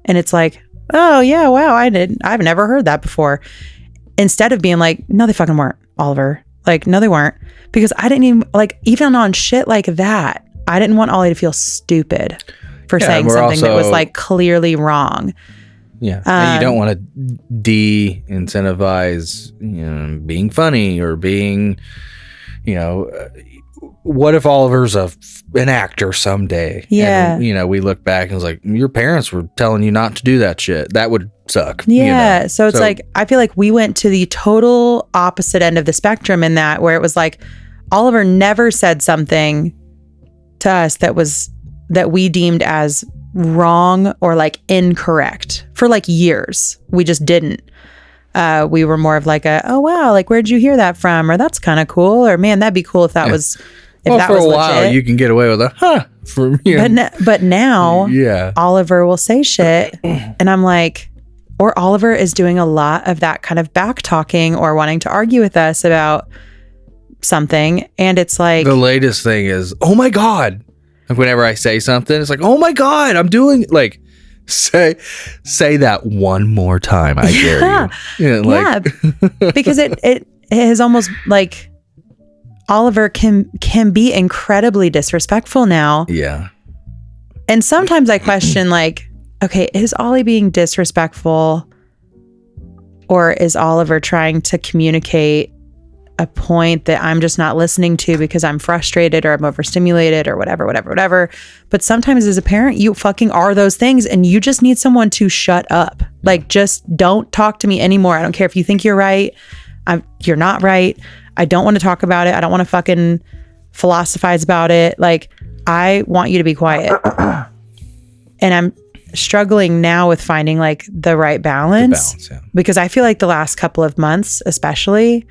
And it's like, oh yeah, wow, I've never heard that before. Instead of being like, no, they fucking weren't, Oliver. Like, no, they weren't. Because I didn't even, like, even on shit like that, I didn't want Ollie to feel stupid for saying something that was like clearly wrong. Yeah. And you don't want to de-incentivize, being funny or being, what if Oliver's an actor someday? Yeah. And, we look back and it's like, your parents were telling you not to do that shit. That would suck. Yeah. So it's like, I feel like we went to the total opposite end of the spectrum in that, where it was like, Oliver never said something to us that we deemed as wrong or like incorrect for like years. We just didn't. We were more of like oh wow, like where'd you hear that from? Or that's kind of cool. Or man, that'd be cool if that was that for was a while legit. you can get away with a from But now yeah, Oliver will say shit and I'm like, or Oliver is doing a lot of that kind of back talking or wanting to argue with us about something, and it's like the latest thing is, oh my god. Like whenever I say something, it's like, oh my god, I'm doing like say that one more time. I dare you. Yeah, because it is almost like Oliver can be incredibly disrespectful now. Yeah. And sometimes I question like, okay, is Ollie being disrespectful, or is Oliver trying to communicate a point that I'm just not listening to because I'm frustrated or I'm overstimulated or whatever. But sometimes as a parent, you fucking are those things and you just need someone to shut up. Like, just don't talk to me anymore. I don't care if you think you're right. You're not right. I don't want to talk about it. I don't want to fucking philosophize about it. Like, I want you to be quiet. And I'm struggling now with finding like the right balance, because I feel like the last couple of months, especially,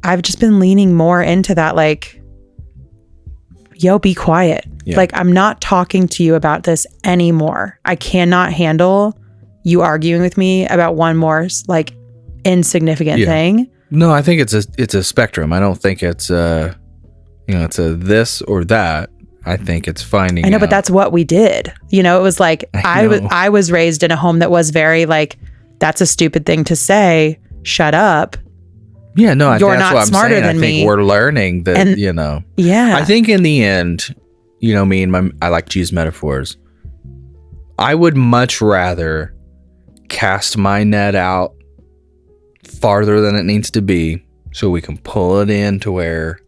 I've just been leaning more into that, like, yo, be quiet. Yeah. Like, I'm not talking to you about this anymore. I cannot handle you arguing with me about one more like insignificant thing. No, I think it's a spectrum. I don't think it's it's a this or that. I think it's finding I know, out. But that's what we did. It was like, I was raised in a home that was very like, that's a stupid thing to say. Shut up. Yeah, no, you're that's not what I'm smarter saying. than I think me. we're learning that, Yeah. I think in the end, I like to use metaphors. I would much rather cast my net out farther than it needs to be so we can pull it in to where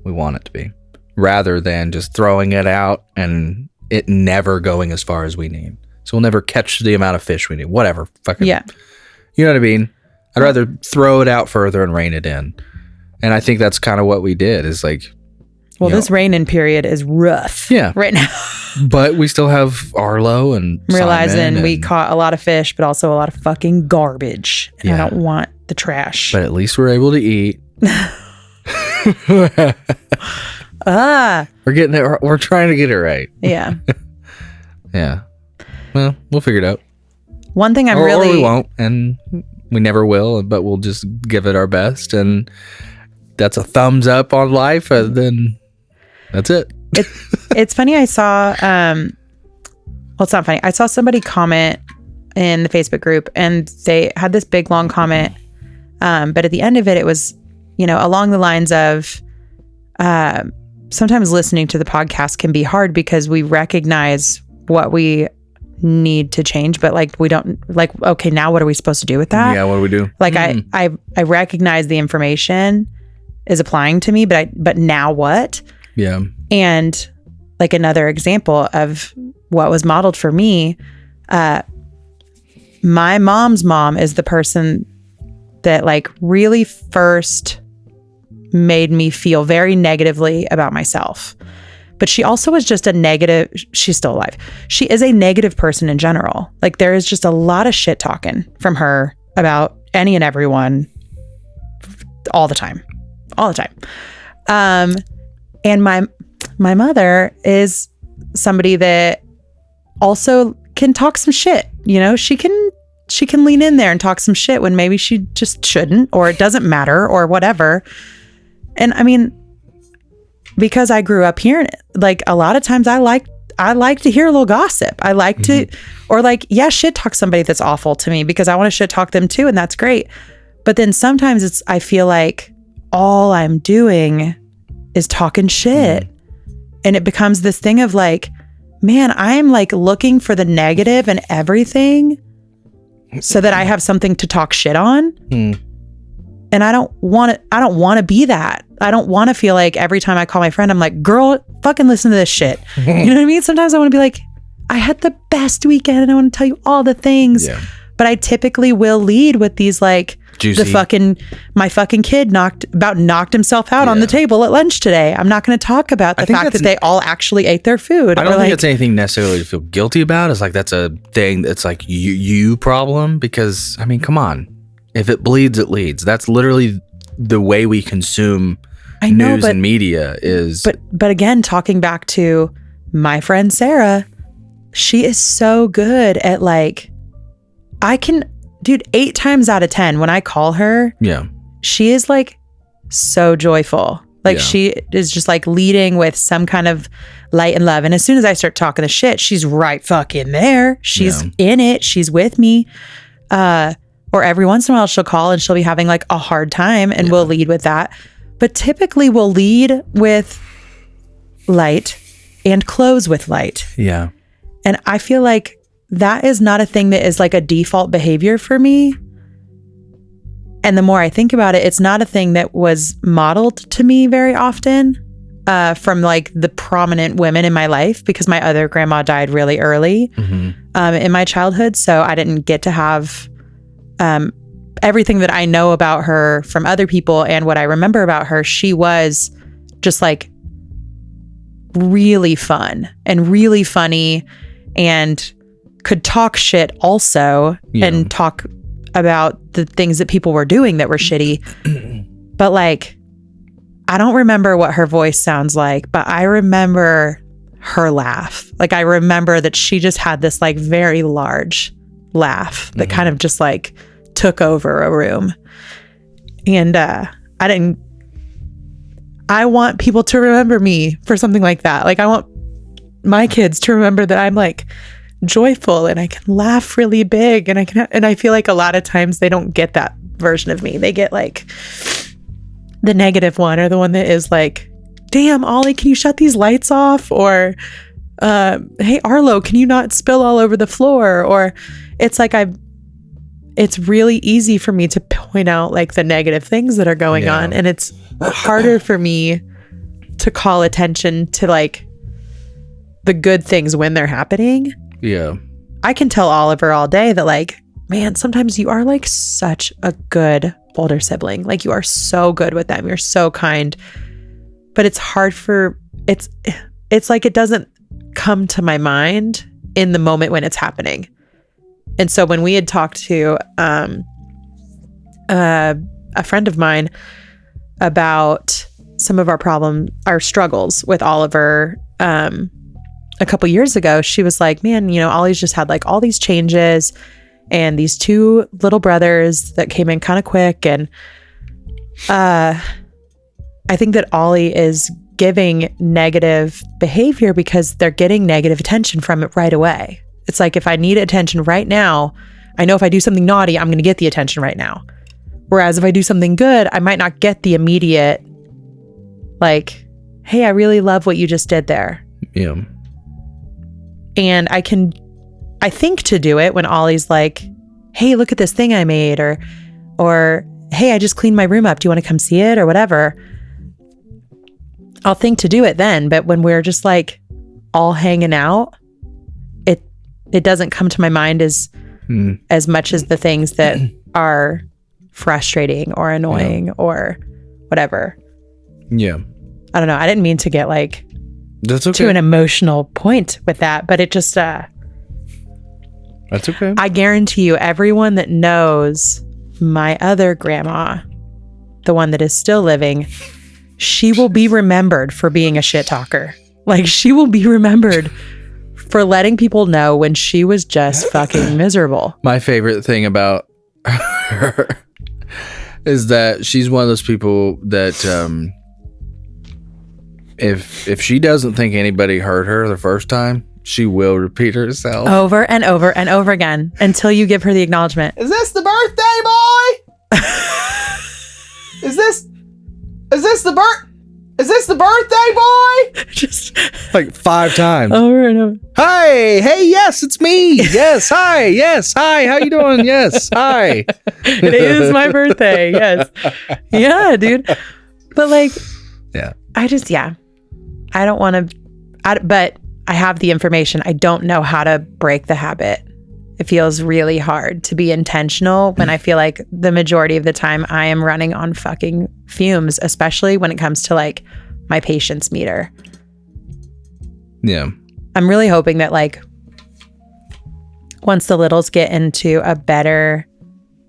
we want it to be, rather than just throwing it out and it never going as far as we need. So we'll never catch the amount of fish we need. Whatever. Fucking. Yeah. You know what I mean? I'd rather throw it out further and rein it in. And I think that's kind of what we did, is like... Well, this rein-in period is rough. Yeah. Right now. But we still have Arlo and Realizing we and, caught a lot of fish, but also a lot of fucking garbage. And I Yeah. don't want the trash. But at least we're able to eat. We're getting it. We're trying to get it right. Yeah. Yeah. Well, we'll figure it out. One thing I'm or really... we won't, and we never will, but we'll just give it our best, and that's a thumbs up on life, and then that's it. It's funny. I saw, well, it's not funny. I saw somebody comment in the Facebook group, and they had this big, long comment. But at the end of it, it was, along the lines of, sometimes listening to the podcast can be hard because we recognize what we need to change, but like we don't like, okay, now what are we supposed to do with that? Yeah, what do we do? Like I recognize the information is applying to me, but now what? Yeah. And like another example of what was modeled for me, my mom's mom is the person that like really first made me feel very negatively about myself. But she also was just a negative, she's still alive. She is a negative person in general. Like there is just a lot of shit talking from her about any and everyone all the time. And my mother is somebody that also can talk some shit. She can lean in there and talk some shit when maybe she just shouldn't, or it doesn't matter, or whatever. And I mean, because I grew up hearing it, like a lot of times I like to hear a little gossip. I like to, or like, shit talk somebody that's awful to me because I want to shit talk them too. And that's great. But then sometimes I feel like all I'm doing is talking shit. And it becomes this thing of like, man, I'm like looking for the negative in everything so that I have something to talk shit on. And I don't want to be that. I don't want to feel like every time I call my friend, I'm like, girl, fucking listen to this shit. You know what I mean? Sometimes I want to be like, I had the best weekend and I want to tell you all the things. Yeah. But I typically will lead with these like, juicy. My fucking kid knocked himself out on the table at lunch today. I'm not going to talk about the fact that they all actually ate their food. I don't think it's anything necessarily to feel guilty about. It's like, that's a thing that's like you problem, because I mean, come on. If it bleeds, it leads. That's literally the way we consume news and media is. But again, talking back to my friend Sarah, she is so good at like, 8 times out of 10, when I call her, she is like so joyful. Like she is just like leading with some kind of light and love. And as soon as I start talking the shit, she's right fucking there. She's in it. She's with me. Or every once in a while she'll call and she'll be having like a hard time and we'll lead with that. But typically we'll lead with light and close with light. Yeah. And I feel like that is not a thing that is like a default behavior for me. And the more I think about it, it's not a thing that was modeled to me very often from like the prominent women in my life, because my other grandma died really early in my childhood. So I didn't get to have everything that I know about her from other people. And what I remember about her, she was just like really fun and really funny and could talk shit also and talk about the things that people were doing that were shitty. But like, I don't remember what her voice sounds like, but I remember her laugh. Like I remember that she just had this like very large laugh that kind of just like took over a room. And I want people to remember me for something like that. Like I want my kids to remember that I'm like joyful and I can laugh really big and I feel like a lot of times they don't get that version of me. They get like the negative one, or the one that is like, damn, Ollie, can you shut these lights off? Or hey, Arlo, can you not spill all over the floor? Or it's like it's really easy for me to point out like the negative things that are going on. And it's harder for me to call attention to like the good things when they're happening. Yeah. I can tell Oliver all day that like, man, sometimes you are like such a good older sibling. Like you are so good with them. You're so kind. But it's hard it's like it doesn't come to my mind in the moment when it's happening. And so when we had talked to a friend of mine about some of our struggles with Oliver a couple years ago, she was like, man, Ollie's just had like all these changes and these 2 little brothers that came in kind of quick. And I think that Ollie is giving negative behavior because they're getting negative attention from it right away. It's like, if I need attention right now, I know if I do something naughty, I'm going to get the attention right now. Whereas if I do something good, I might not get the immediate, like, hey, I really love what you just did there. Yeah. And I think to do it when Ollie's like, hey, look at this thing I made, or hey, I just cleaned my room up. Do you want to come see it or whatever? I'll think to do it then. But when we're just like all hanging out, it doesn't come to my mind as much as the things that are frustrating or annoying or whatever. Yeah. I don't know. I didn't mean to get like That's okay. to an emotional point with that, but it just That's okay. I guarantee you, everyone that knows my other grandma, the one that is still living, she will be remembered for being a shit talker. Like, she will be remembered for letting people know when she was just fucking miserable. My favorite thing about her is that she's one of those people that if she doesn't think anybody hurt her the first time, she will repeat herself over and over and over again until you give her the acknowledgement. Is this the birthday boy? Is this the birthday boy? Just like 5 times. over and over. Hi, hey, yes, it's me. Yes, hi, how you doing? Yes, hi. It is my birthday. Yes. Yeah, dude. But like, Yeah. I don't want to, but I have the information. I don't know how to break the habit. It feels really hard to be intentional when I feel like the majority of the time I am running on fucking fumes, especially when it comes to like my patience meter. Yeah. I'm really hoping that like once the littles get into a better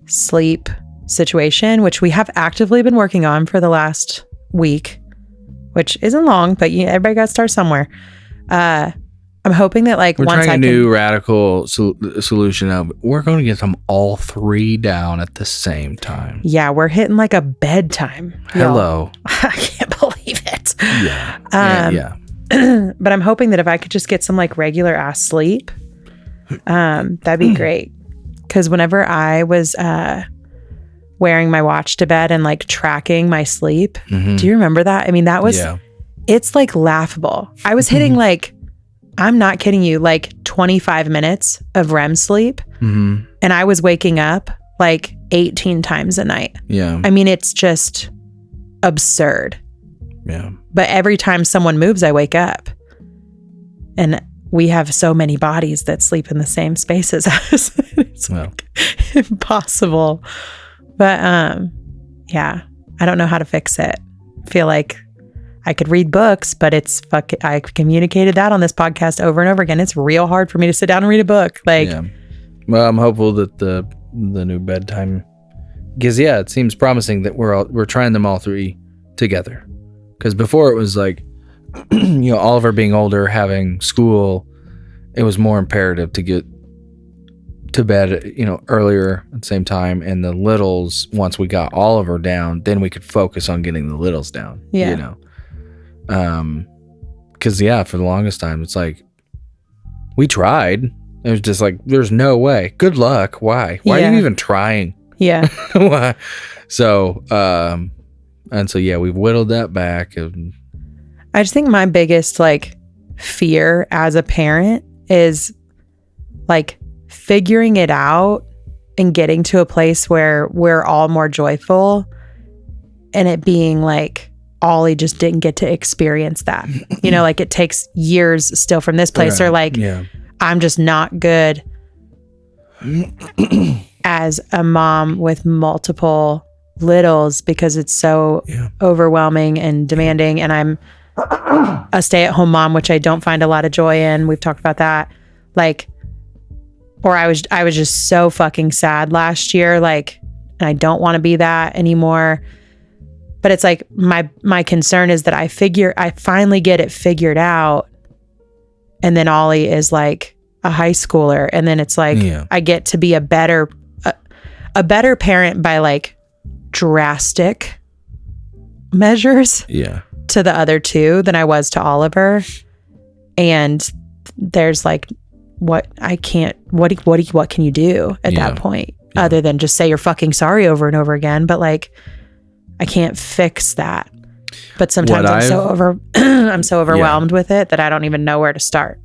sleep situation, which we have actively been working on for the last week, which isn't long, but everybody got to start somewhere. I'm hoping that like we're once trying a new radical solution of we're going to get them all 3 down at the same time. Yeah, we're hitting like a bedtime. Hello. I can't believe it. Yeah. Yeah. But I'm hoping that if I could just get some like regular ass sleep, that'd be great. Because whenever I was wearing my watch to bed and like tracking my sleep, do you remember that? I mean, that was, it's like laughable. I was hitting like, I'm not kidding you, like 25 minutes of REM sleep. And I was waking up like 18 times a night. Yeah. I mean, it's just absurd. Yeah. But every time someone moves, I wake up. And we have so many bodies that sleep in the same space as us. It's like impossible. But yeah, I don't know how to fix it. I feel like I could read books, but I communicated that on this podcast over and over again. It's real hard for me to sit down and read a book. Like, yeah. Well, I'm hopeful that the new bedtime, because it seems promising that we're trying them all 3 together. Because before it was like, Oliver being older, having school, it was more imperative to get to bed, earlier at the same time. And the littles, once we got Oliver down, then we could focus on getting the littles down. Yeah. Because for the longest time, it's like we tried. It was just like, there's no way. Good luck. Why are you even trying? Yeah. Why? So, we've whittled that back. And I just think my biggest like fear as a parent is like figuring it out and getting to a place where we're all more joyful, and it being like Ollie just didn't get to experience that. Like it takes years still from this place, or like I'm just not good as a mom with multiple littles because it's so overwhelming and demanding, and a stay-at-home mom, which I don't find a lot of joy in. We've talked about that. Like, or I was just so fucking sad last year, like, and I don't want to be that anymore. But it's like my concern is that I finally get it figured out, and then Ollie is like a high schooler, and then it's like I get to be a better parent by like drastic measures to the other two than I was to Oliver. And there's like, what can you do at that point other than just say you're fucking sorry over and over again? But like, I can't fix that. But sometimes I'm so overwhelmed with it that I don't even know where to start.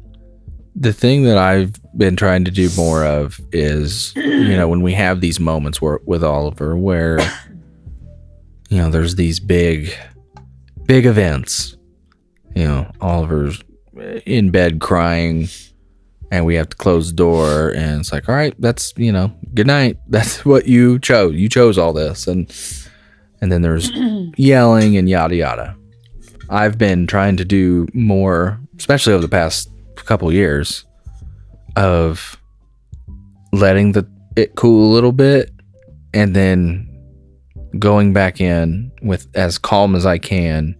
The thing that I've been trying to do more of is, when we have these moments with Oliver where, there's these big events, Oliver's in bed crying and we have to close the door, and it's like, all right, that's, good night. That's what you chose. You chose all this. And then there's yelling and yada, yada. I've been trying to do more, especially over the past couple years, of letting it cool a little bit and then going back in with as calm as I can.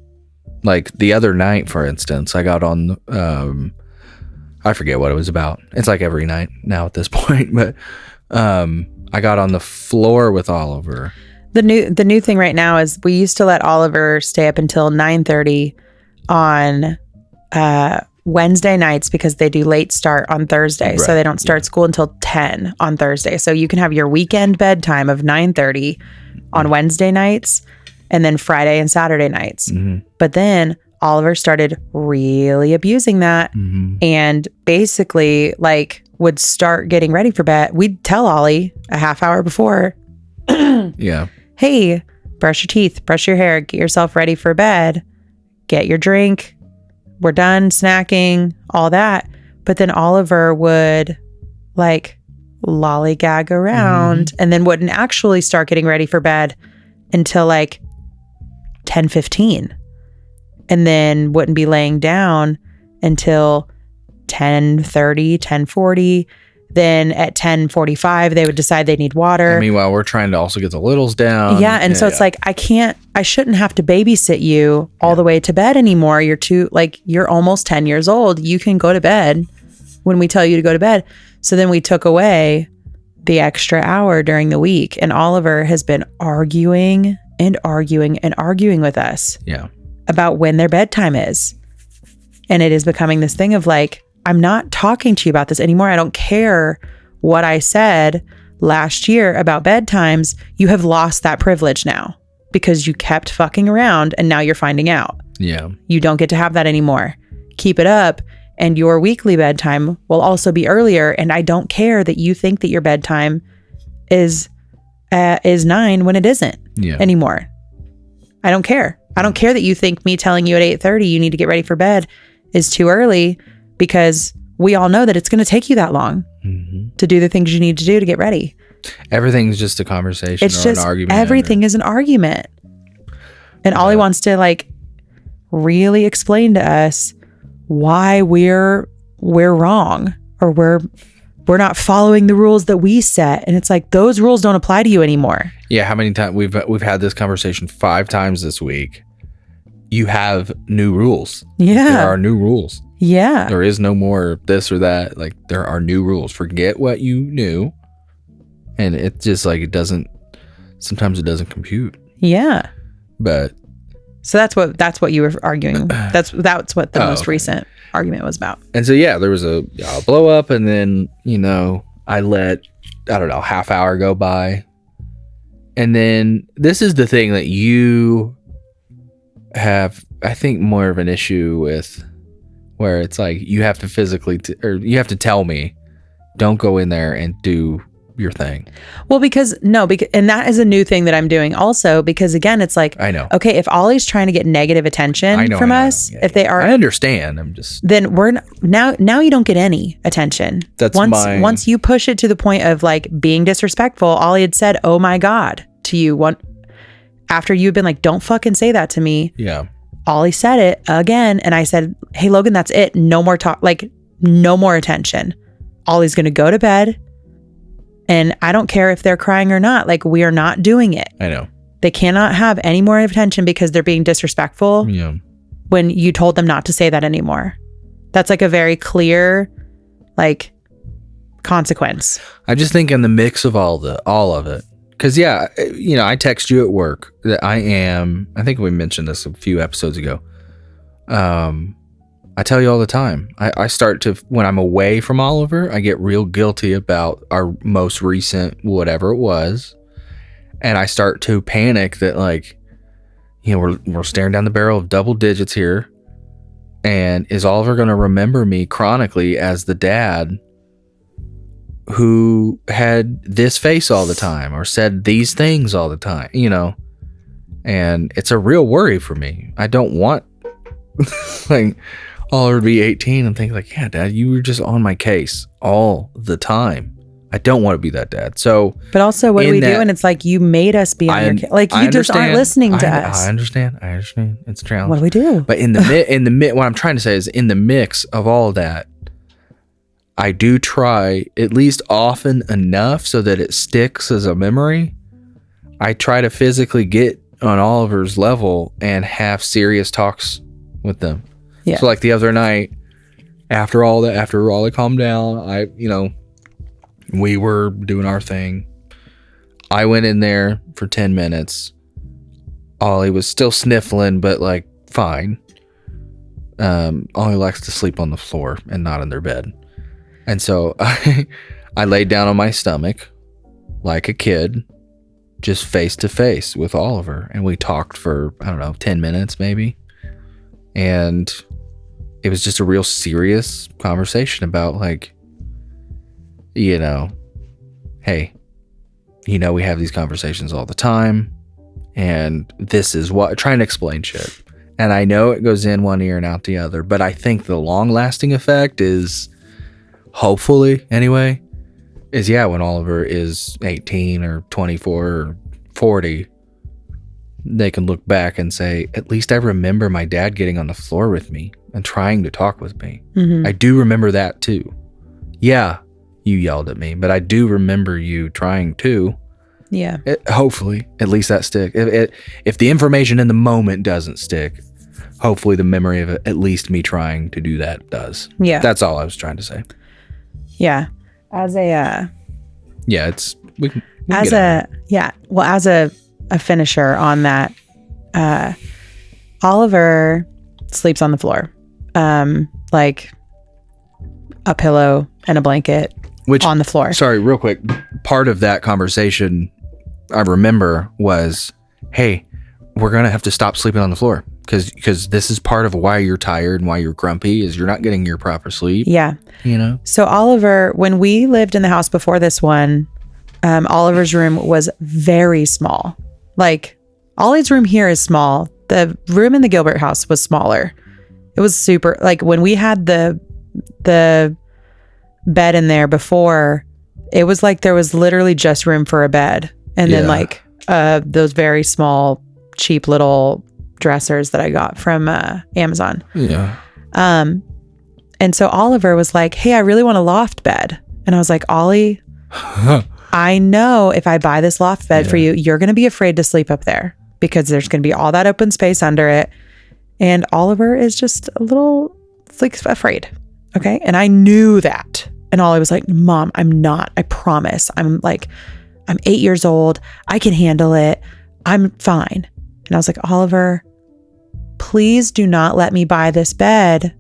Like the other night, for instance, I got on, I forget what it was about. It's like every night now at this point, but I got on the floor with Oliver. The new thing right now is we used to let Oliver stay up until 9:30 on Wednesday nights because they do late start on Thursday. Right. So they don't start school until 10 on Thursday. So you can have your weekend bedtime of 9:30 on Wednesday nights and then Friday and Saturday nights. Mm-hmm. But then Oliver started really abusing that and basically like would start getting ready for bed. We'd tell Ollie a half hour before, hey, brush your teeth, brush your hair, get yourself ready for bed, get your drink. We're done snacking, all that. But then Oliver would like lollygag around and then wouldn't actually start getting ready for bed until like 10:15. And then wouldn't be laying down until 10:30, 10:40. Then at 10:45, they would decide they need water. And meanwhile, we're trying to also get the littles down. Yeah. And so it's like, I shouldn't have to babysit you all the way to bed anymore. You're almost 10 years old. You can go to bed when we tell you to go to bed. So then we took away the extra hour during the week. And Oliver has been arguing and arguing and arguing with us about when their bedtime is. And it is becoming this thing of like, I'm not talking to you about this anymore. I don't care what I said last year about bedtimes. You have lost that privilege now because you kept fucking around and now you're finding out. Yeah. You don't get to have that anymore. Keep it up and your weekly bedtime will also be earlier. And I don't care that you think that your bedtime is 9 when it isn't anymore. I don't care. I don't care that you think me telling you at 8:30 you need to get ready for bed is too early, because we all know that it's going to take you that long to do the things you need to do to get ready. Everything's just a conversation or an argument. Everything is an argument. And Ollie wants to like really explain to us why we're wrong or we're not following the rules that we set. And it's like, those rules don't apply to you anymore. Yeah. How many times we've had this conversation 5 times this week. You have new rules. Yeah. There are new rules. Yeah. There is no more this or that. Like, there are new rules. Forget what you knew. And it's just like, sometimes it doesn't compute. Yeah. But. So that's what you were arguing. That's what the most recent argument was about. And so, there was a blow up, and then, I let, half hour go by. And then this is the thing that you have, I think, more of an issue with, where it's like you have to physically or you have to tell me, don't go in there and do your thing. Well, because and that is a new thing that I'm doing also, because again, it's like, I know, okay, if Ollie's trying to get negative attention from us, if they are, I understand. I'm just, then now you don't get any attention. That's once you push it to the point of like being disrespectful. Ollie had said, "Oh my God," to you after you've been like, "Don't fucking say that to me." Yeah. Ollie said it again. And I said, hey, Logan, that's it. No more talk, like no more attention. Ollie's going to go to bed. And I don't care if they're crying or not. Like, we are not doing it. I know. They cannot have any more attention because they're being disrespectful when you told them not to say that anymore. That's like a very clear, like, consequence. I just think in the mix of all of it, because I text you at work that I think we mentioned this a few episodes ago. I tell you all the time, I start to, when I'm away from Oliver, I get real guilty about our most recent whatever it was. And I start to panic that, like, we're staring down the barrel of double digits here. And is Oliver going to remember me chronically as the dad who had this face all the time or said these things all the time, and it's a real worry for me. I don't want like Oliver to be 18 and think like, yeah, Dad, you were just on my case all the time. I don't want to be that dad. So, but also what do we do? And it's like, you made us be on your case. Like, you just aren't listening to us. I understand. It's a challenge. What do we do? But in the what I'm trying to say is, in the mix of all that, I do try, at least often enough so that it sticks as a memory. I try to physically get on Oliver's level and have serious talks with them. Yeah. So like the other night, after Raleigh calmed down, we were doing our thing. I went in there for 10 minutes. Ollie was still sniffling, but like fine. Ollie likes to sleep on the floor and not in their bed. And so I laid down on my stomach like a kid, just face to face with Oliver. And we talked for, 10 minutes maybe. And it was just a real serious conversation about like, hey, we have these conversations all the time. And this is what, trying to explain shit. And I know it goes in one ear and out the other, but I think the long lasting effect is, hopefully anyway, is when Oliver is 18 or 24 or 40, they can look back and say, at least I remember my dad getting on the floor with me and trying to talk with me. Mm-hmm. I do remember that too. Yeah, you yelled at me, but I do remember you trying to. Yeah. Hopefully, at least that stick. If the information in the moment doesn't stick, hopefully the memory of at least me trying to do that does. Yeah. That's all I was trying to say. Yeah. As a finisher on that, Oliver sleeps on the floor, like a pillow and a blanket on the floor. Sorry, real quick. Part of that conversation I remember was, hey, we're going to have to stop sleeping on the floor because this is part of why you're tired and why you're grumpy is you're not getting your proper sleep. Yeah. So Oliver, when we lived in the house before this one, Oliver's room was very small. Like, Ollie's room here is small. The room in the Gilbert house was smaller. It was super, like when we had the bed in there before, it was like there was literally just room for a bed. And then like those very small, cheap little dressers that I got from Amazon. Yeah. And so Oliver was like, hey, I really want a loft bed. And I was like, Ollie, I know if I buy this loft bed for you, you're going to be afraid to sleep up there because there's going to be all that open space under it. And Oliver is just a little like afraid. Okay. And I knew that. And Ollie was like, Mom, I'm not, I promise. I'm 8 years old. I can handle it. I'm fine. And I was like, Oliver, please do not let me buy this bed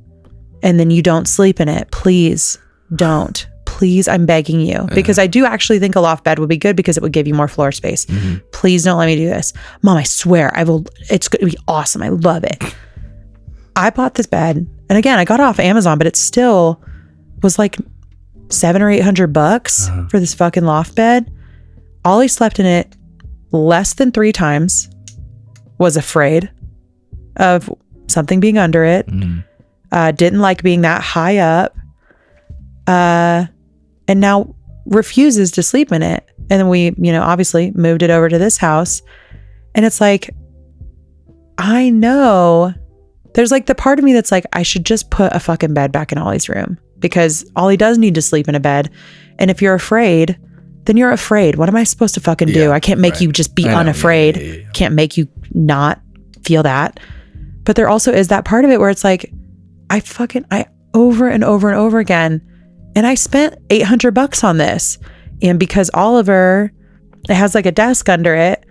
and then you don't sleep in it. Please don't. Please, I'm begging you. Because I do actually think a loft bed would be good because it would give you more floor space. Mm-hmm. Please don't let me do this. Mom, I swear, it's going to be awesome. I love it. I bought this bed. And again, I got it off Amazon, but it still was like $700 or $800 for this fucking loft bed. Ollie slept in it less than 3 times, was afraid of something being under it, didn't like being that high up, and now refuses to sleep in it. And then we, obviously moved it over to this house. And it's like, I know there's like the part of me that's like, I should just put a fucking bed back in Ollie's room because Ollie does need to sleep in a bed. And if you're afraid, then you're afraid. What am I supposed to fucking do? I can't make you just be unafraid. Yeah. Can't make you not feel that. But there also is that part of it where it's like, I over and over and over again. And I spent $800 on this. And because Oliver, it has like a desk under it.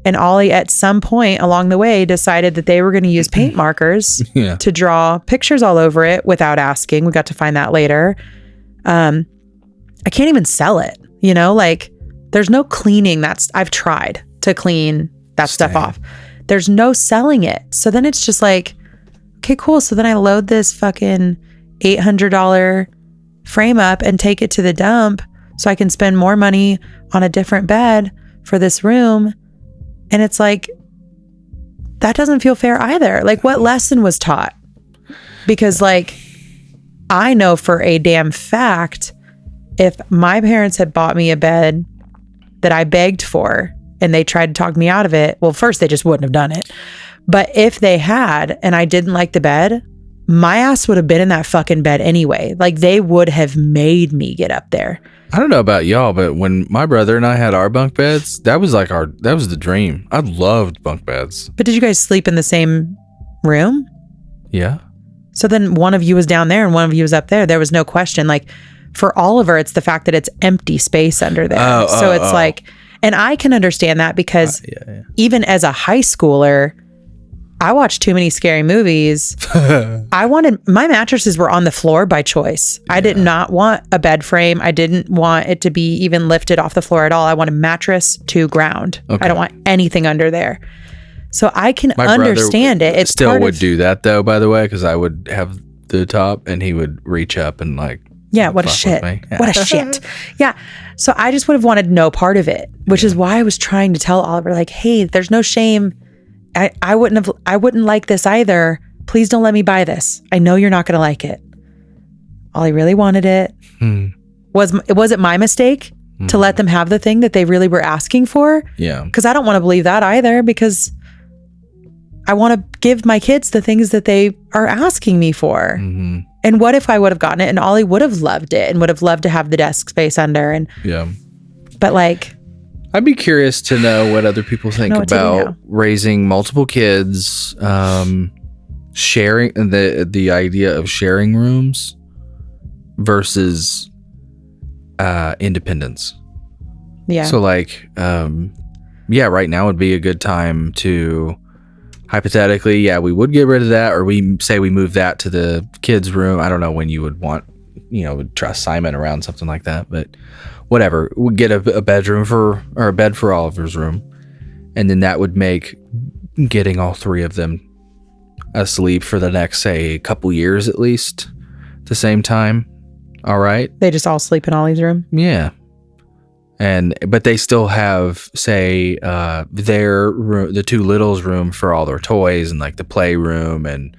And Ollie at some point along the way decided that they were going to use paint markers to draw pictures all over it without asking. We got to find that later. I can't even sell it. You know, like there's no cleaning. I've tried to clean that stuff off. There's no selling it. So then it's just like, okay, cool. So then I load this fucking $800 frame up and take it to the dump so I can spend more money on a different bed for this room. And it's like, that doesn't feel fair either. Like what lesson was taught? Because like, I know for a damn fact, if my parents had bought me a bed that I begged for and they tried to talk me out of it, well, first they just wouldn't have done it. But if they had, and I didn't like the bed, my ass would have been in that fucking bed anyway. Like they would have made me get up there. I don't know about y'all, but when my brother and I had our bunk beds, that was the dream. I loved bunk beds. But did you guys sleep in the same room? Yeah. So then one of you was down there and one of you was up there. There was no question. Like for Oliver, it's the fact that it's empty space under there. So it's like, and I can understand that because even as a high schooler, I watched too many scary movies. My mattresses were on the floor by choice. I did not want a bed frame. I didn't want it to be even lifted off the floor at all. I want a mattress to ground. Okay. I don't want anything under there. So I can understand it. It's still would do that though, by the way, because I would have the top and he would reach up and like, what a shit. What a shit. Yeah. So I just would have wanted no part of it, which is why I was trying to tell Oliver, like, hey, there's no shame. I wouldn't like this either. Please don't let me buy this. I know you're not going to like it. Ollie really wanted it. Was it my mistake to let them have the thing that they really were asking for? Yeah. Because I don't want to believe that either, because I want to give my kids the things that they are asking me for. Mm-hmm. And what if I would have gotten it and Ollie would have loved it and would have loved to have the desk space under? And but like, I'd be curious to know what other people think about raising multiple kids, sharing the idea of sharing rooms versus independence. Yeah. So like, right now would be a good time to hypothetically, we would get rid of that, or we say we move that to the kids' room. I don't know when you would want, trust Simon around something like that, but whatever. We'd get a bedroom or a bed for Oliver's room, and then that would make getting all three of them asleep for the next, say, couple years at least, at the same time. All right. They just all sleep in Ollie's room. Yeah. But they still have, say, their room, the two littles' room for all their toys and like the playroom and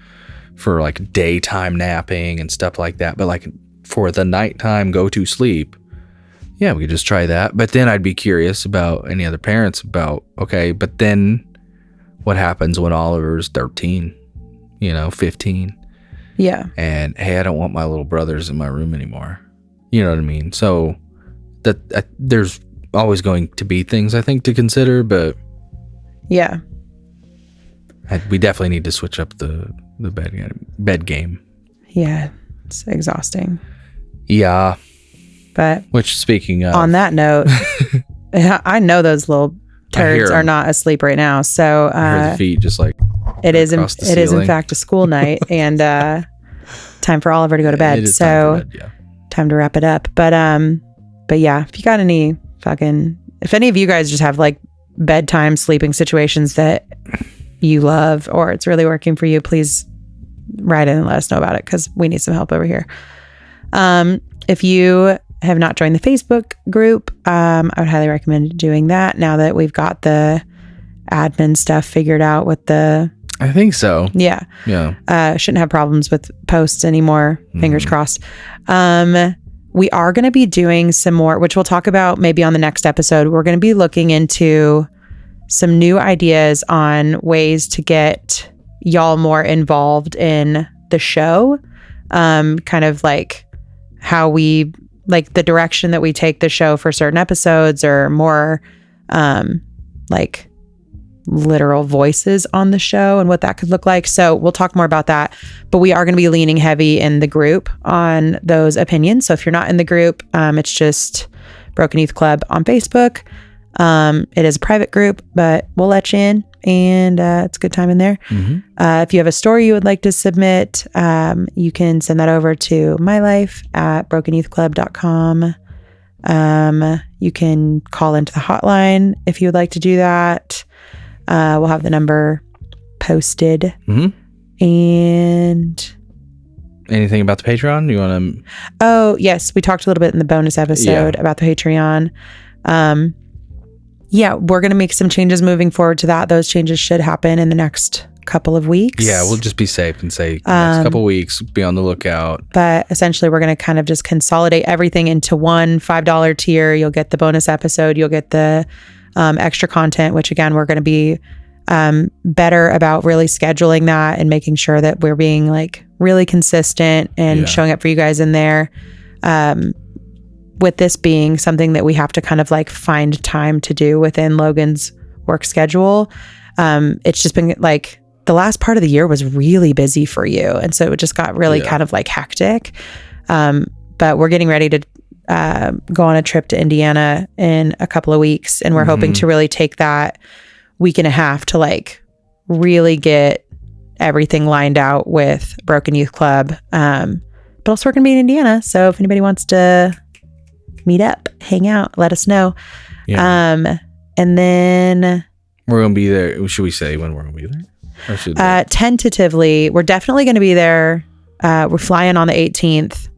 for like daytime napping and stuff like that. But like for the nighttime go to sleep, we could just try that. But then I'd be curious about any other parents about, okay, but then what happens when Oliver's 13, 15? Yeah. And hey, I don't want my little brothers in my room anymore. You know what I mean? So that there's always going to be things I think to consider, but yeah, we definitely need to switch up the bed game. Yeah, it's exhausting. Yeah, but speaking of, on that note, I know those little turds are not asleep right now. So I hear the feet just like it is in fact a school night and time for Oliver to go to bed. So time to wrap it up. But yeah, if you got if any of you guys just have like bedtime sleeping situations that you love or it's really working for you, please write in and let us know about it because we need some help over here. If you have not joined the Facebook group, I would highly recommend doing that now that we've got the admin stuff figured out with the... I think so. Yeah. Yeah. Shouldn't have problems with posts anymore. Fingers crossed. We are going to be doing some more, which we'll talk about maybe on the next episode. We're going to be looking into some new ideas on ways to get y'all more involved in the show, kind of like how we like the direction that we take the show for certain episodes, or more like literal voices on the show and what that could look like. So we'll talk more about that, but we are going to be leaning heavy in the group on those opinions. So if you're not in the group, it's just Broken Youth Club on Facebook. It is a private group, but we'll let you in, and it's a good time in there. If you have a story you would like to submit, you can send that over to mylife@brokenyouthclub.com. You can call into the hotline if you would like to do that. We'll have the number posted. And anything about the Patreon? You want to? Oh, yes. We talked a little bit in the bonus episode about the Patreon. Yeah, we're going to make some changes moving forward to that. Those changes should happen in the next couple of weeks. Yeah, we'll just be safe and say next couple of weeks, be on the lookout. But essentially, we're going to kind of just consolidate everything into one $5 tier. You'll get the bonus episode. You'll get the extra content, which again, we're going to be better about really scheduling that and making sure that we're being like really consistent and showing up for you guys in there. With this being something that we have to kind of like find time to do within Logan's work schedule. It's just been like the last part of the year was really busy for you. And so it just got really kind of like hectic. But we're getting ready to go on a trip to Indiana in a couple of weeks. And we're hoping to really take that week and a half to like really get everything lined out with Broken Youth Club. But also we're going to be in Indiana. So if anybody wants to meet up, hang out, let us know. And then we're going to be there. Should we say when we're going to be there? Or should tentatively, we're definitely going to be there. We're flying on the 18th.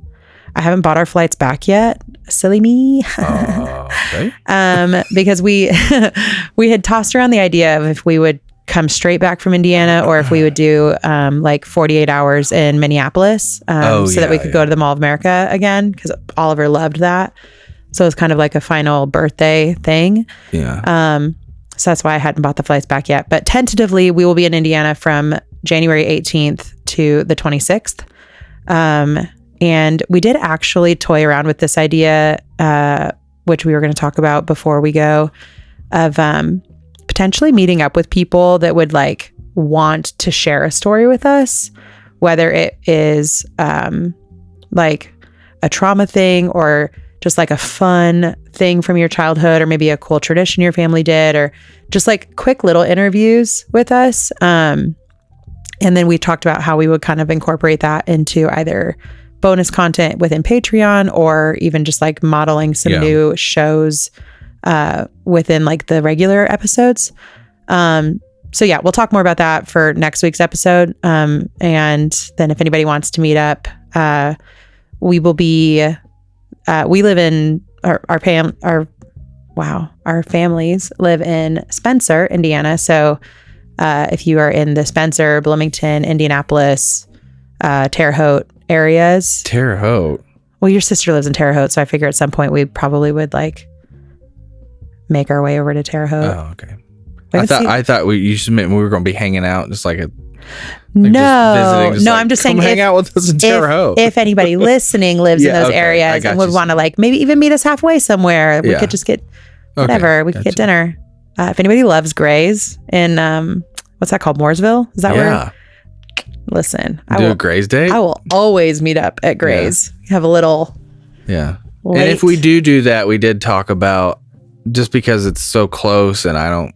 I haven't bought our flights back yet. Silly me. Okay. Because we had tossed around the idea of if we would come straight back from Indiana or if we would do like 48 hours in Minneapolis so that we could go to the Mall of America again, because Oliver loved that. So it's kind of like a final birthday thing. Yeah. So that's why I hadn't bought the flights back yet. But tentatively, we will be in Indiana from January 18th to the 26th. And we did actually toy around with this idea, which we were going to talk about before we go, of potentially meeting up with people that would like want to share a story with us, whether it is like a trauma thing or just like a fun thing from your childhood, or maybe a cool tradition your family did, or just like quick little interviews with us. And then we talked about how we would kind of incorporate that into either bonus content within Patreon or even just like modeling some new shows within like the regular episodes. So yeah, we'll talk more about that for next week's episode. And then if anybody wants to meet up, we will be, we live in our families live in Spencer, Indiana. So if you are in the Spencer, Bloomington, Indianapolis, Terre Haute areas. Terre Haute? Well, your sister lives in Terre Haute, so I figure at some point we probably would like make our way over to Terre Haute. Oh, okay. I thought you just meant we were going to be hanging out, just like no, just I'm just saying, hang out with us in Terre Haute. If anybody listening lives in those areas and would want to like maybe even meet us halfway somewhere, we could just get whatever. We could get dinner. If anybody loves Gray's in what's that called, Mooresville? Is that where? Listen, a Gray's date. I will always meet up at Gray's. Have a little. Yeah. Late. And if we do that, we did talk about, just because it's so close, and I don't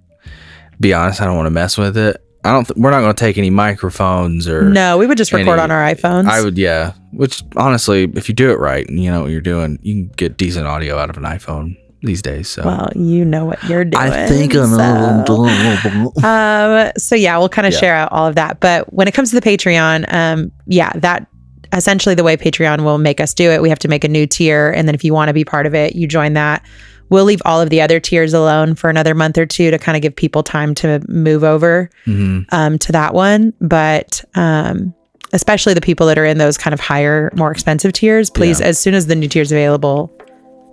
want to mess with it. We're not going to take any microphones or. No, we would just record on our iPhones. I would, yeah. Which honestly, if you do it right, and you know what you're doing, you can get decent audio out of an iPhone these days. So. Well, you know what you're doing. I think I know. So yeah, we'll kind of share out all of that. But when it comes to the Patreon, that essentially the way Patreon will make us do it, we have to make a new tier, and then if you want to be part of it, you join that. We'll leave all of the other tiers alone for another month or two to kind of give people time to move over to that one. But especially the people that are in those kind of higher, more expensive tiers, please, as soon as the new tier's available,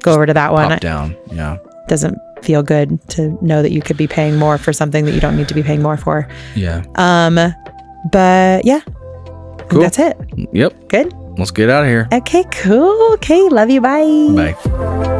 go over to that one. Pop down. Yeah. Doesn't feel good to know that you could be paying more for something that you don't need to be paying more for. Yeah. But yeah, I think Cool. that's it. Yep. Good. Let's get out of here. Okay, cool. Okay, love you. Bye. Bye.